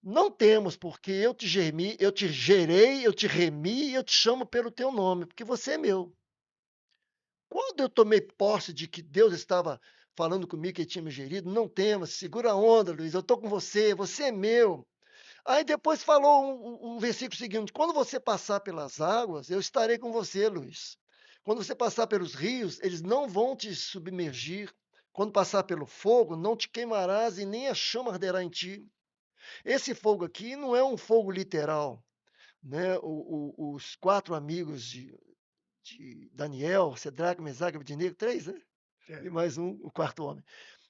Não temos, porque eu te gerei, eu te remi, eu te chamo pelo teu nome, porque você é meu. Quando eu tomei posse de que Deus estava falando comigo, que ele tinha me gerido, não temas, segura a onda, Luiz, eu estou com você, você é meu. Aí depois falou um versículo seguinte: quando você passar pelas águas, eu estarei com você, Luiz. Quando você passar pelos rios, eles não vão te submergir. Quando passar pelo fogo, não te queimarás e nem a chama arderá em ti. Esse fogo aqui não é um fogo literal, né? Os quatro amigos de Daniel, Sedraque, Mesaque e Abednego, três, né? É. E mais um, o quarto homem.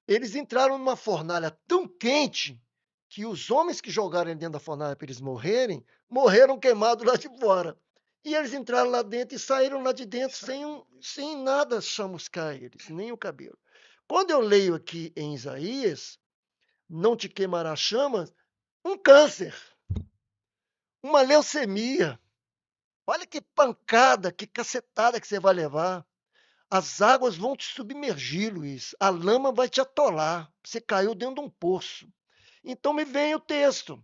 Eles entraram numa fornalha tão quente que os homens que jogaram ele dentro da fornalha para eles morrerem, morreram queimados lá de fora. E eles entraram lá dentro e saíram lá de dentro sem nada chamuscar eles, nem o cabelo. Quando eu leio aqui em Isaías, não te queimará a chama, um câncer, uma leucemia. Olha que pancada, que cacetada que você vai levar. As águas vão te submergir, Luiz. A lama vai te atolar. Você caiu dentro de um poço. Então me vem o texto.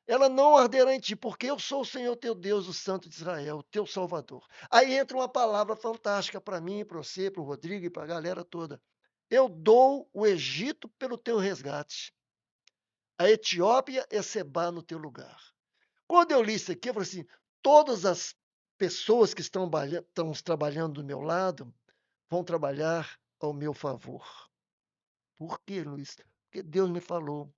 Ela não arderá em ti, porque eu sou o Senhor teu Deus, o Santo de Israel, o teu Salvador. Aí entra uma palavra fantástica para mim, para você, para o Rodrigo e para a galera toda. Eu dou o Egito pelo teu resgate. A Etiópia é Sebá no teu lugar. Quando eu li isso aqui, eu falei assim: todas as pessoas que estão trabalhando do meu lado vão trabalhar ao meu favor. Por quê, Luiz? Porque Deus me falou.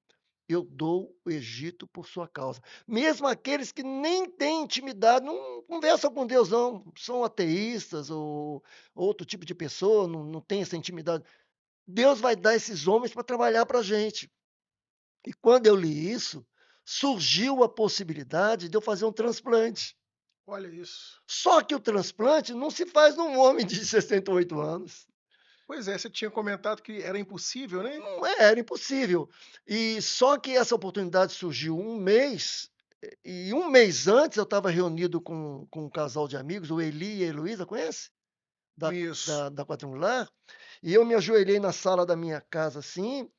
Eu dou o Egito por sua causa. Mesmo aqueles que nem têm intimidade, não conversam com Deus, não, são ateístas ou outro tipo de pessoa, não tem essa intimidade. Deus vai dar esses homens para trabalhar para a gente. E quando eu li isso, surgiu a possibilidade de eu fazer um transplante. Olha isso. Só que o transplante não se faz num homem de 68 anos. Pois é, você tinha comentado que era impossível, né? Não é, era impossível. E só que essa oportunidade surgiu e um mês antes eu estava reunido com um casal de amigos, o Eli e a Heloísa, conhece? Da, Conheço. da Quadrangular. E eu me ajoelhei na sala da minha casa assim,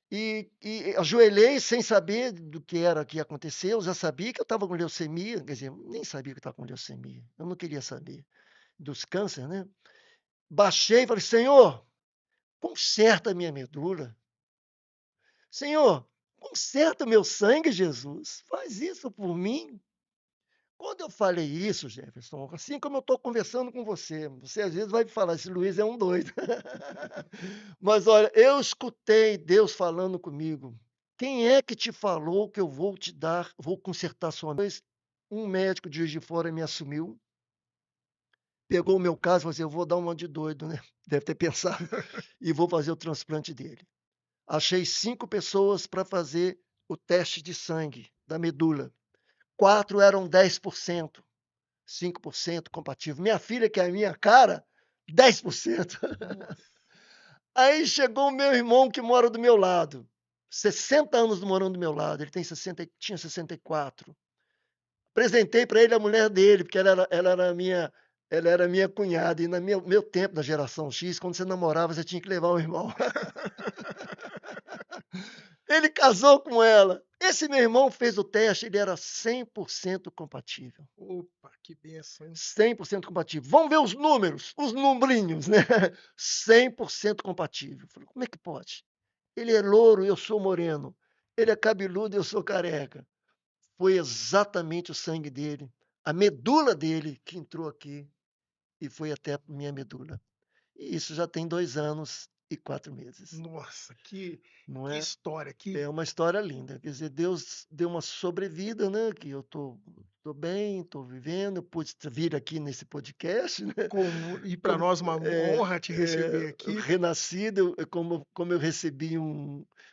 e ajoelhei sem saber do que era que ia acontecer. Eu já sabia que eu estava com leucemia, quer dizer, nem sabia que eu estava com leucemia. Eu não queria saber dos cânceres, né? Baixei e falei: Senhor, conserta a minha medula. Senhor, conserta o meu sangue, Jesus. Faz isso por mim. Quando eu falei isso, Jefferson, assim como eu estou conversando com você às vezes vai me falar, esse Luiz é um doido. Mas olha, eu escutei Deus falando comigo. Quem é que te falou que eu vou te dar, vou consertar sua mente? Um médico de Juiz de Fora me assumiu, pegou o meu caso e falou assim: eu vou dar uma de doido, né? Deve ter pensado, e vou fazer o transplante dele. Achei 5 pessoas para fazer o teste de sangue da medula. 4 eram 10%, 5% compatível. Minha filha, que é a minha cara, 10%. Nossa. Aí chegou o meu irmão que mora do meu lado. 60 anos morando do meu lado, ele tem 60, tinha 64. Apresentei para ele a mulher dele, porque ela era minha cunhada. E no meu tempo, da geração X, quando você namorava, você tinha que levar o irmão. Ele casou com ela. Esse meu irmão fez o teste, ele era 100% compatível. Opa, que benção, hein? 100% compatível. Vamos ver os números, os numbrinhos, né? 100% compatível. Falei, como é que pode? Ele é louro, eu sou moreno. Ele é cabeludo, eu sou careca. Foi exatamente o sangue dele, a medula dele que entrou aqui e foi até a minha medula. E isso já tem 2 anos e 4 meses, Nossa, não que é? história, É uma história linda. Quer dizer, Deus deu uma sobrevida, né? Que eu estou estou bem, estou vivendo, pude vir aqui nesse podcast, né? E para Como, nós uma honra te receber aqui. renascido, como eu recebi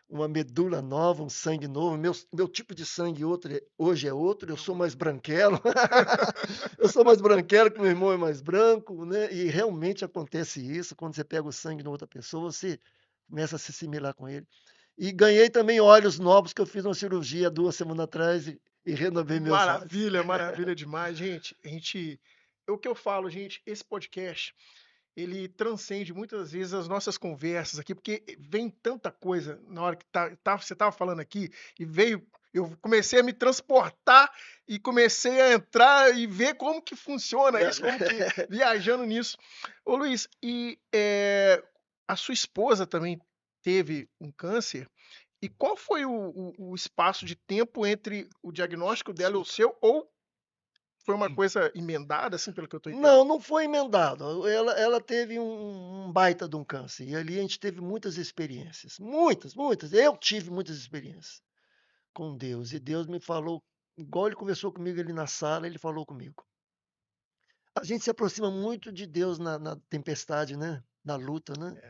uma medula nova, um sangue novo, meu tipo de sangue hoje é outro, eu sou mais branquelo, eu sou mais branquelo que meu irmão é mais branco, né? E realmente acontece isso, quando você pega o sangue de outra pessoa, você começa a se assimilar com ele. E ganhei também olhos novos, que eu fiz uma cirurgia 2 semanas atrás e renovei meus olhos. Maravilha, maravilha demais, gente. É o que eu falo, gente, esse podcast ele transcende muitas vezes as nossas conversas aqui, porque vem tanta coisa na hora que você estava falando aqui, e veio, eu comecei a me transportar e comecei a entrar e ver como que funciona isso, como que viajando nisso. Ô Luiz, a sua esposa também teve um câncer, e qual foi o espaço de tempo entre o diagnóstico dela e o seu, ou foi uma coisa emendada, assim, pelo que eu estou entendendo? Não, não foi emendado. Ela teve um baita de um câncer. E ali a gente teve muitas experiências. Muitas, muitas. Eu tive muitas experiências com Deus. E Deus me falou, igual ele conversou comigo ali na sala, ele falou comigo. A gente se aproxima muito de Deus na tempestade, né? Na luta, né?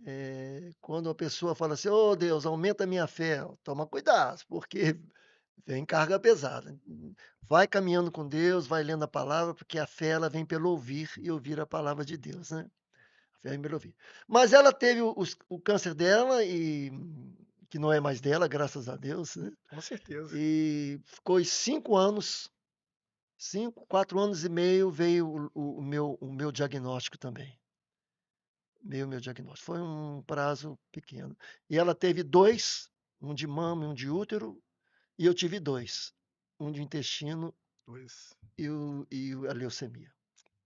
É. Quando a pessoa fala assim, ô Deus, aumenta a minha fé, toma cuidado, porque vem carga pesada. Vai caminhando com Deus, vai lendo a palavra, porque a fé ela vem pelo ouvir e ouvir a palavra de Deus, né? A fé vem pelo ouvir. Mas ela teve o câncer dela, e que não é mais dela, graças a Deus, né? Com certeza. E ficou 5 anos, 4 anos e meio, veio o meu diagnóstico também. Veio o meu diagnóstico. Foi um prazo pequeno. E ela teve dois, um de mama e um de útero, e eu tive dois, um de intestino Pois. e a leucemia.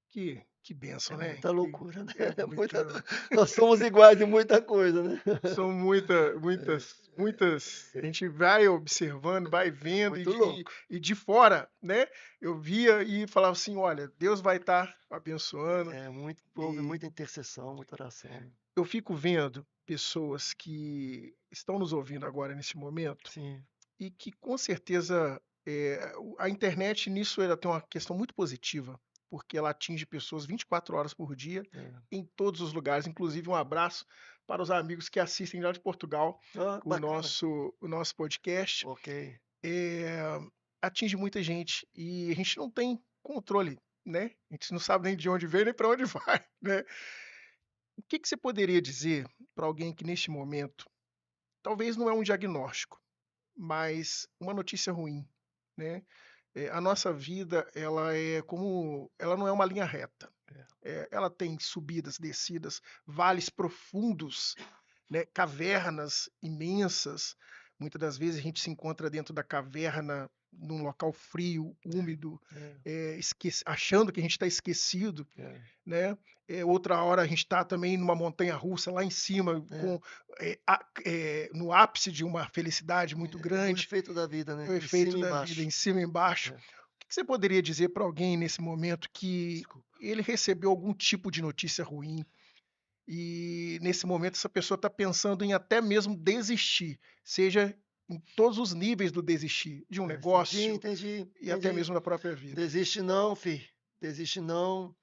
Que bênção, É né? muita loucura, né? É Nós somos iguais em muita coisa, né? são muitas. A gente vai observando, vai vendo, Muito louco. e de fora, né? Eu via e falava assim: olha, Deus vai estar abençoando. Houve E muita intercessão, muita oração. eu fico vendo pessoas que estão nos ouvindo agora nesse momento Sim, e que com certeza a internet nisso ela tem uma questão muito positiva, porque ela atinge pessoas 24 horas por dia, é. em todos os lugares. Inclusive, um abraço para os amigos que assistem lá de Portugal Ah, bacana. o nosso podcast. Ok. Eh, Atinge muita gente e a gente não tem controle, né? A gente não sabe nem de onde vem nem para onde vai, né? O que que você poderia dizer para alguém que neste momento, talvez não é um diagnóstico, mas uma notícia ruim, né? A nossa vida, ela não é uma linha reta. Ela tem subidas, descidas, vales profundos, né? Cavernas imensas. Muitas das vezes a gente se encontra dentro da caverna, num local frio, úmido, É, achando que a gente está esquecido, é, né? Outra hora a gente está também numa montanha russa lá em cima, é. no ápice de uma felicidade muito O grande, efeito da vida, né? o Em efeito cima e da vida embaixo. em cima e embaixo. É, O que você poderia dizer para alguém nesse momento que desculpa. ele recebeu algum tipo de notícia ruim e nesse momento essa pessoa está pensando em até mesmo desistir, seja em todos os níveis do desistir, de um Entendi, negócio entendi, e até entendi. mesmo da própria vida? Desiste não, filho. Desiste não.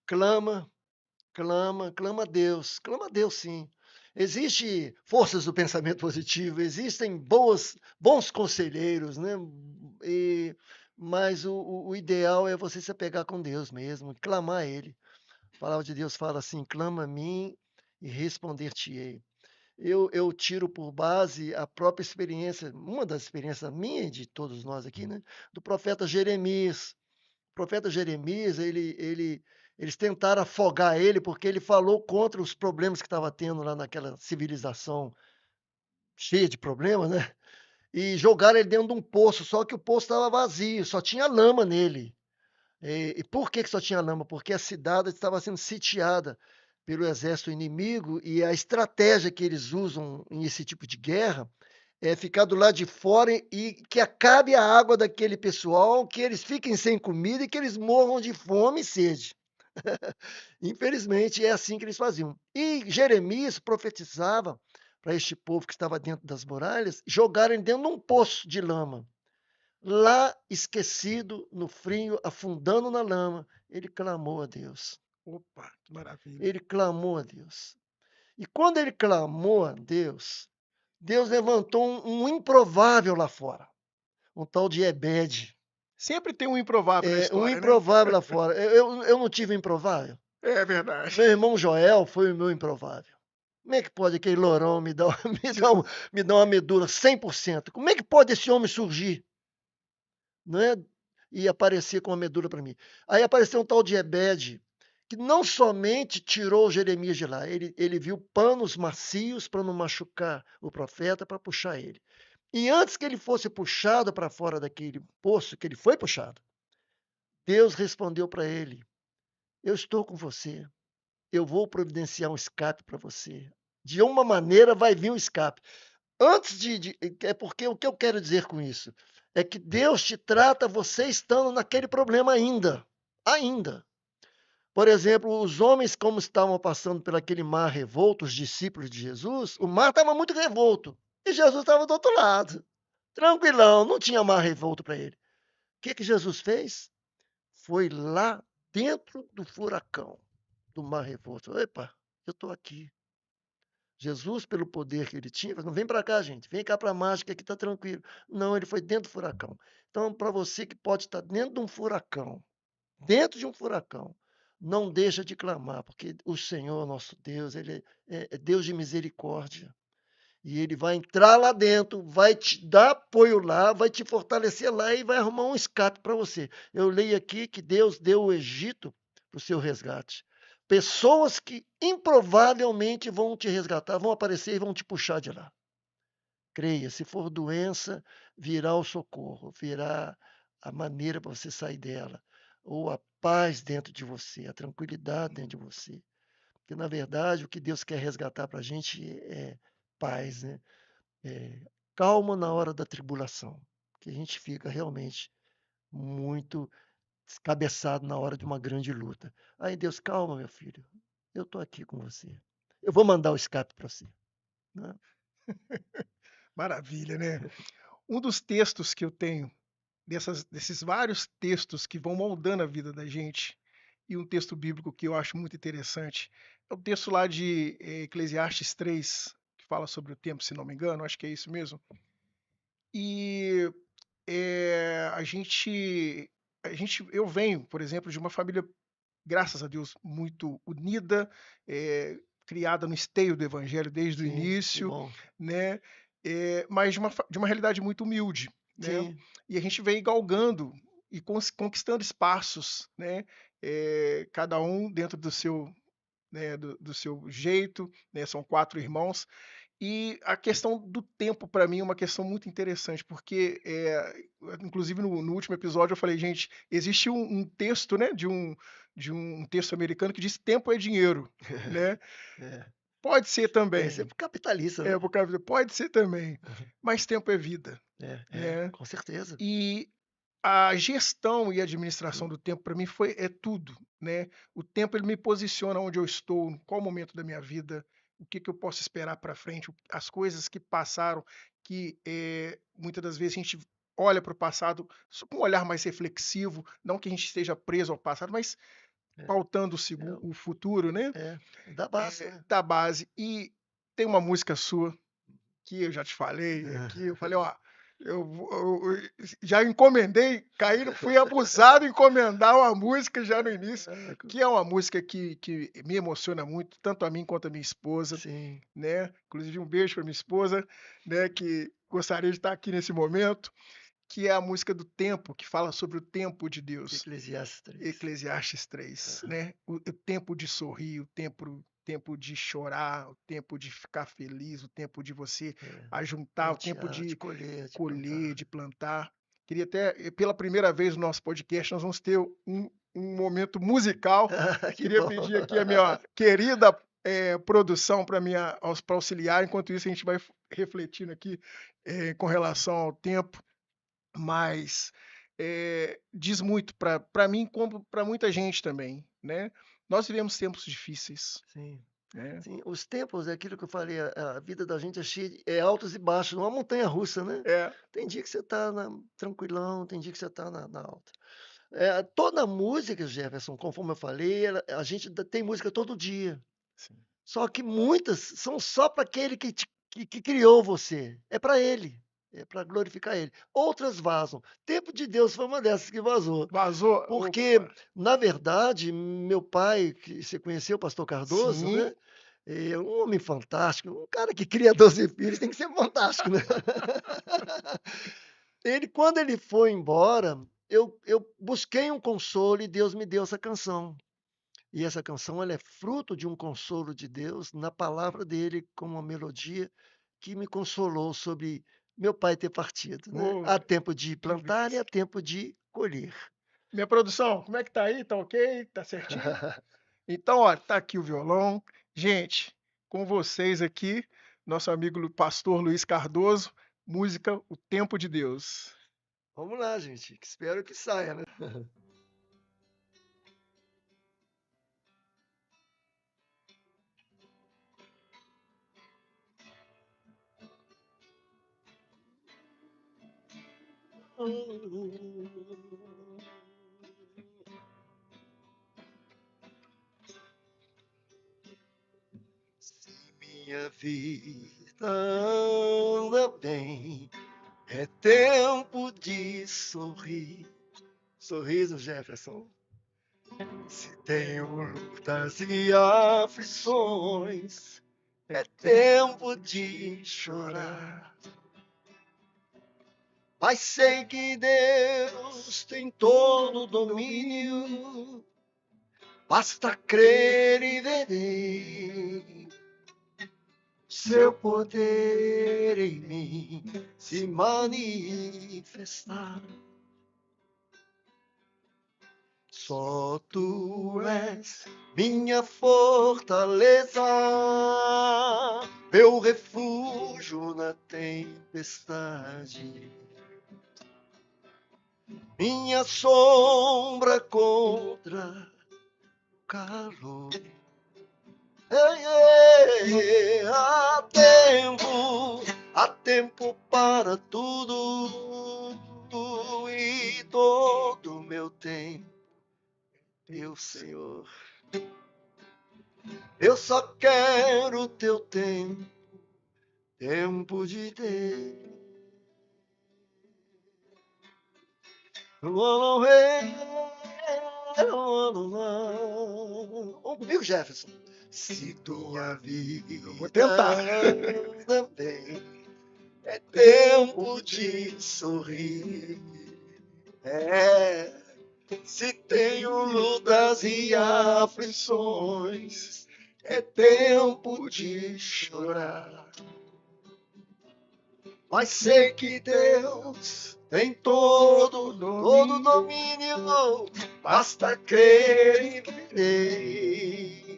Clama, clama a Deus sim. Existem forças do pensamento positivo, existem bons conselheiros, né? E, mas o ideal é você se apegar com Deus mesmo, clamar a Ele. A palavra de Deus fala assim: clama a mim e responder-te-ei. Eu tiro por base a própria experiência, uma das experiências minha e de todos nós aqui, né? Do profeta Jeremias. O profeta Jeremias, eles tentaram afogar ele porque ele falou contra os problemas que estava tendo lá naquela civilização cheia de problemas, né? E jogaram ele dentro de um poço, só que o poço estava vazio, só tinha lama nele. E por que só tinha lama? Porque a cidade estava sendo sitiada pelo exército inimigo e a estratégia que eles usam em esse tipo de guerra é ficar do lado de fora e que acabe a água daquele pessoal, que eles fiquem sem comida e que eles morram de fome e sede. Infelizmente, é assim que eles faziam. E Jeremias profetizava para este povo que estava dentro das muralhas, jogarem dentro de um poço de lama. lá esquecido, no frio, afundando na lama, ele clamou a Deus. Opa, que maravilha. Ele clamou a Deus. E quando ele clamou a Deus, Deus levantou um improvável lá fora, um tal de Ebed. Sempre tem um improvável na Um história, né? improvável lá fora. Eu não tive improvável? É verdade. Meu irmão Joel foi o meu improvável. Como é que pode aquele lourão me dar, me dar uma medula 100%? Como é que pode esse homem surgir, não é? E aparecer com uma medula para mim. Aí apareceu um tal de Ebed, que não somente tirou Jeremias de lá, ele viu panos macios para não machucar o profeta, para puxar ele. E antes que ele fosse puxado para fora daquele poço, que ele foi puxado, Deus respondeu para ele: Eu estou com você. Eu vou providenciar um escape para você. De uma maneira vai vir um escape. Antes é porque o que eu quero dizer com isso é que Deus te trata você estando naquele problema ainda. Ainda. Por exemplo, os homens, como estavam passando por aquele mar revolto, os discípulos de Jesus, o mar estava muito revolto. E Jesus estava do outro lado. Tranquilão, não tinha mar revolto para ele. O que Jesus fez? Foi lá dentro do furacão do mar revolto. Epa, eu estou aqui. Jesus, pelo poder que ele tinha, falou: não vem para cá, gente, vem cá para a mágica que está tranquilo. Não, ele foi dentro do furacão. Então, para você que pode estar dentro de um furacão, não deixa de clamar, porque o Senhor, nosso Deus, ele é Deus de misericórdia. E ele vai entrar lá dentro, vai te dar apoio lá, vai te fortalecer lá e vai arrumar um escape para você. Eu leio aqui que Deus deu o Egito para o seu resgate. Pessoas que improvavelmente vão te resgatar, vão aparecer e vão te puxar de lá. Creia, se for doença, virá o socorro, virá a maneira para você sair dela, ou a paz dentro de você, a tranquilidade dentro de você. Porque, na verdade, o que Deus quer resgatar para a gente é paz, né? É, calma na hora da tribulação, que a gente fica realmente muito descabeçado na hora de uma grande luta. Aí Deus, calma, meu filho, eu estou aqui com você. Eu vou mandar o escape para você. Né? Maravilha, né? Um dos textos que eu tenho, desses vários textos que vão moldando a vida da gente, e um texto bíblico que eu acho muito interessante, é o texto lá de Eclesiastes 3, que fala sobre o tempo, se não me engano, acho que é isso mesmo. E eu venho, por exemplo, de uma família, graças a Deus, muito unida, criada no esteio do evangelho desde o Sim, que início, bom. né? Mas de uma realidade muito humilde, né? Sim, E a gente veio galgando e conquistando espaços, né? Cada um dentro do seu, né, do seu jeito, né? São 4 irmãos. E a questão do tempo para mim é uma questão muito interessante, porque, inclusive no último episódio eu falei: "Gente, existe um texto, né, de um texto americano que diz: 'Tempo é dinheiro'", né. é. Pode ser Esse é também, capitalista, né? pode ser também, mas tempo é vida, né. Com certeza. E a gestão e administração do tempo para mim é tudo, né. O tempo ele me posiciona onde eu estou, em qual momento da minha vida, o que que eu posso esperar para frente, as coisas que passaram, que, muitas das vezes a gente olha para o passado com um olhar mais reflexivo, não que a gente esteja preso ao passado, mas É, pautando é, o futuro, né, é da base, né? da base. E tem uma música sua que eu já te falei aqui, eu falei: "Ó, eu já encomendei, fui abusado em encomendar uma música já no início", É, que é uma música que me emociona muito, tanto a mim quanto a minha esposa, sim, né. Inclusive um beijo para minha esposa, né, que gostaria de estar aqui nesse momento, que é a música do tempo, que fala sobre o tempo de Deus. Eclesiastes 3. Eclesiastes 3, né, o tempo de sorrir, o tempo de chorar, o tempo de ficar feliz, o tempo de você É, ajuntar, o tempo plantear, de de colher, de colher, plantar. de plantar. Queria até, pela primeira vez no nosso podcast, nós vamos ter um momento musical. Que Queria bom. pedir aqui a minha querida, produção para auxiliar, enquanto isso a gente vai refletindo aqui, com relação ao tempo. Mas, diz muito para mim como para muita gente também, né. Nós vivemos tempos difíceis, Sim, É, Sim, os tempos é aquilo que eu falei, a vida da gente é cheia de altos e baixos, uma montanha-russa, né. é, Tem dia que você tá tranquilão, tem dia que você tá na alta. Toda música, Jefferson, conforme eu falei, a gente tem música todo dia, sim. só que muitas são só para aquele que criou você, é para ele, é para glorificar ele. Outras vazam. Tempo de Deus foi uma dessas que vazou, Vazou? porque, Opa! na verdade, meu pai, que você conheceu, o pastor Cardoso, Sim. né, é um homem fantástico, um cara que cria 12 filhos tem que ser fantástico, né. Quando ele foi embora, eu busquei um consolo e Deus me deu essa canção. E essa canção ela é fruto de um consolo de Deus na palavra dele, como uma melodia que me consolou sobre meu pai ter partido, né. Ô, Há tempo de que plantar e há bênção. tempo de colher. Minha produção, como é que tá aí? Tá ok? Tá certinho? Então, ó, tá aqui o violão. Gente, com vocês aqui, nosso amigo pastor Luiz Cardoso, música O Tempo de Deus. Vamos lá, gente, que espero que saia, né. Se minha vida anda bem, é tempo de sorrir. Sorriso, Jefferson. Se tenho lutas e aflições, é tempo de chorar. Mas sei que Deus tem todo o domínio, basta crer e verei seu poder em mim se manifestar. Só tu és minha fortaleza, meu refúgio na tempestade, minha sombra contra o calor. Ei, ei, há tempo para tudo e todo o meu tempo, meu Senhor. Eu só quero o teu tempo, tempo de Deus. Vamos comigo, Jefferson. Se tua Eu vou vida tentar. anda bem, é tempo de sorrir. É, se tenho lutas e aflições, é tempo de chorar. Mas sei que Deus tem todo domínio, basta crer e crer.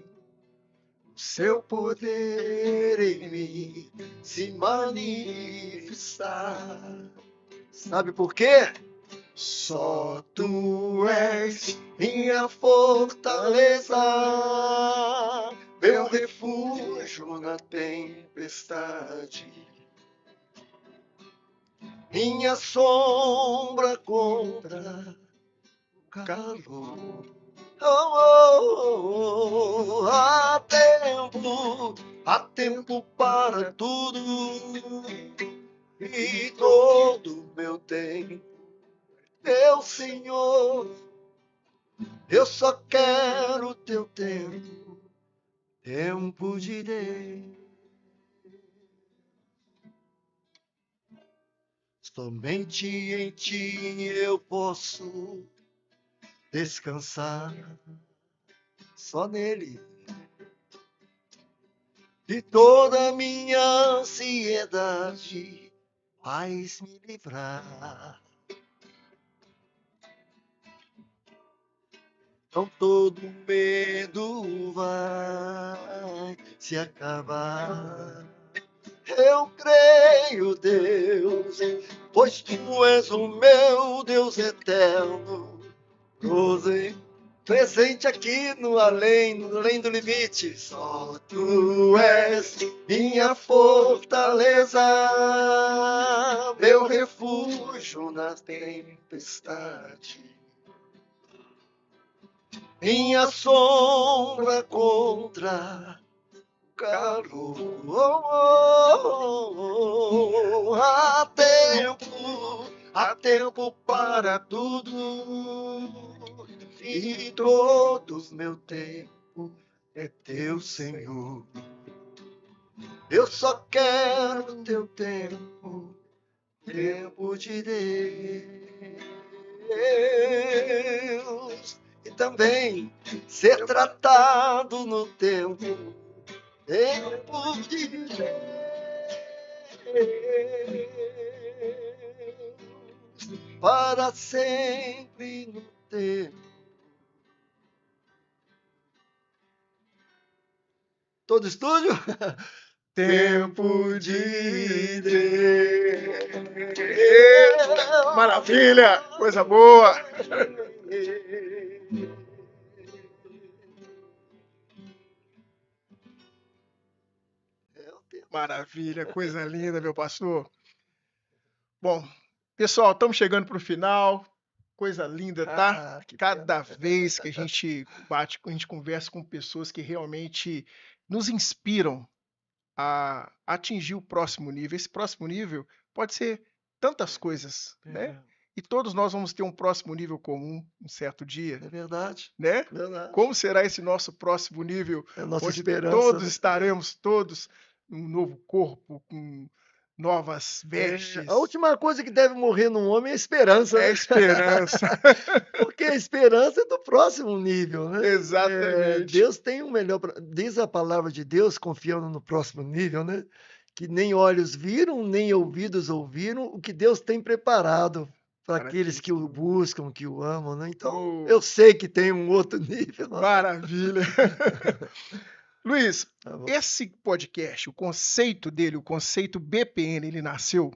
O seu poder em mim se manifestar. Sabe por quê? Só tu és minha fortaleza, meu refúgio na tempestade, minha sombra contra o calor. Há tempo para tudo e todo meu tempo, meu Senhor, eu só quero o teu tempo, tempo de Deus. Somente em ti eu posso descansar, só nele. De toda a minha ansiedade, vais me livrar. Então todo medo vai se acabar. Eu creio, Deus, pois tu és o meu Deus eterno. presente aqui no além do limite. Só tu és minha fortaleza, meu refúgio na tempestade, minha sombra contra o calor. Há tempo para tudo, e todo meu tempo é teu, Senhor. Eu só quero teu tempo, tempo de Deus, e também ser tratado no tempo de Deus, para sempre no tempo. Todo estúdio? Tempo de Deus. Maravilha! Coisa boa! Maravilha, coisa linda, meu pastor. Bom, pessoal, estamos chegando para o final. Coisa linda, tá? Cada vez que a gente conversa com pessoas que realmente nos inspiram a atingir o próximo nível. Esse próximo nível pode ser tantas coisas, né? E todos nós vamos ter um próximo nível comum um certo dia. É verdade. Né? Verdade. Como será esse nosso próximo nível? É a nossa onde esperança. Todos estaremos, um novo corpo, com novas vestes. A última coisa que deve morrer num homem é a esperança. É a esperança. Porque a esperança é do próximo nível, né? Exatamente. Deus tem o melhor. Diz a palavra de Deus, confiando no próximo nível, né? Que nem olhos viram, nem ouvidos ouviram o que Deus tem preparado para aqueles que o buscam, que o amam, né? Então, eu sei que tem um outro nível. Maravilha. Luiz, esse podcast, o conceito dele, o conceito BPN, ele nasceu.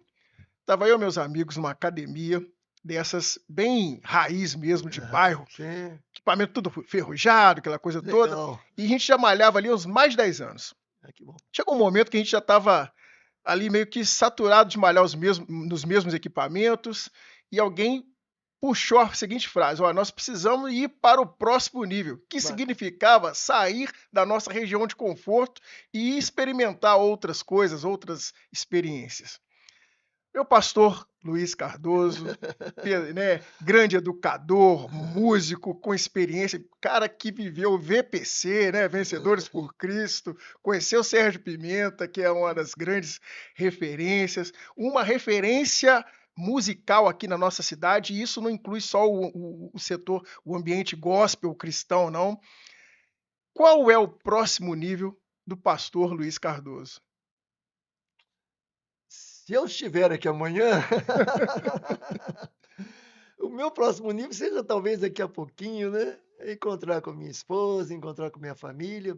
Estava eu e meus amigos numa academia, dessas bem raiz mesmo, de bairro. Sim. Equipamento tudo ferrujado, aquela coisa toda. E a gente já malhava ali uns mais de 10 anos. Que bom. Chegou um momento que a gente já estava ali meio que saturado de malhar nos mesmos equipamentos, e alguém puxou a seguinte frase: nós precisamos ir para o próximo nível, que significava sair da nossa região de conforto e experimentar outras coisas, outras experiências. Meu pastor Luiz Cardoso, né, grande educador, músico com experiência, cara que viveu o VPC, né, Vencedores por Cristo, conheceu Sérgio Pimenta, que é uma das grandes referências, uma referência musical aqui na nossa cidade, e isso não inclui só o setor, o ambiente gospel cristão, não. Qual é o próximo nível do pastor Luiz Cardoso? Se eu estiver aqui amanhã, o meu próximo nível seja talvez daqui a pouquinho, né? Encontrar com minha esposa, encontrar com minha família.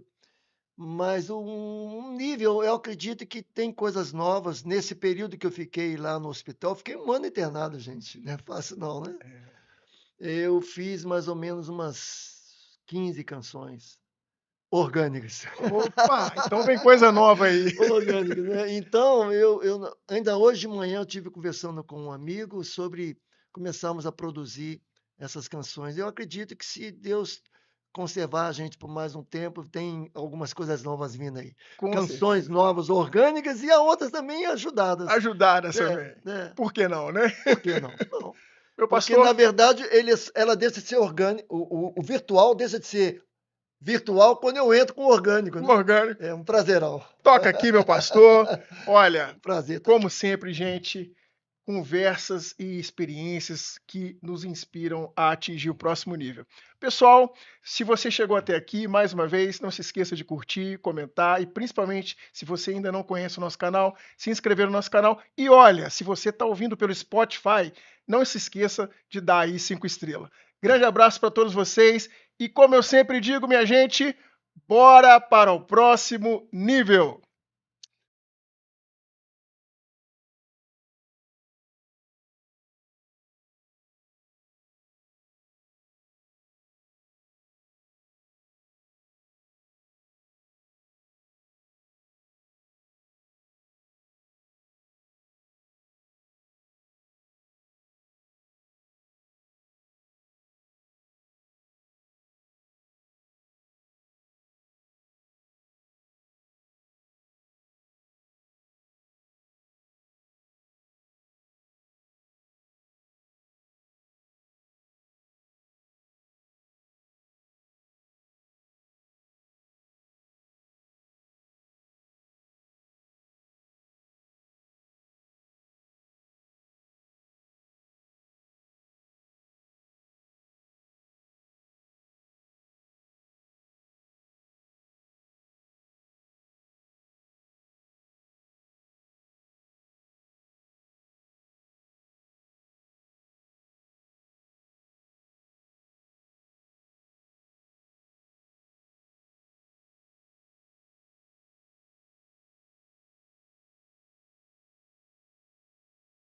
Mas um nível, eu acredito que tem coisas novas. Nesse período que eu fiquei lá no hospital, fiquei 1 ano internado, gente. Não é fácil não, né? Eu fiz mais ou menos umas 15 canções orgânicas. Opa, então vem coisa nova aí. Orgânicas, né? Então, eu ainda hoje de manhã eu estive conversando com um amigo sobre começarmos a produzir essas canções. Eu acredito que se Deus conservar a gente por mais um tempo, tem algumas coisas novas vindo aí. Canções novas, orgânicas, e a outras também ajudadas. Ajudadas também. Por que não, né? Por que não? Não. Meu pastor... Porque, na verdade, ela deixa de ser orgânico, o virtual deixa de ser virtual quando eu entro com o orgânico. Né? Orgânico. É um prazerão. Toca aqui, meu pastor. Olha, prazer, como sempre, gente, conversas e experiências que nos inspiram a atingir o próximo nível. Pessoal, se você chegou até aqui, mais uma vez, não se esqueça de curtir, comentar e, principalmente, se você ainda não conhece o nosso canal, se inscrever no nosso canal. E olha, se você está ouvindo pelo Spotify, não se esqueça de dar aí 5 estrelas. Grande abraço para todos vocês e, como eu sempre digo, minha gente, bora para o próximo nível!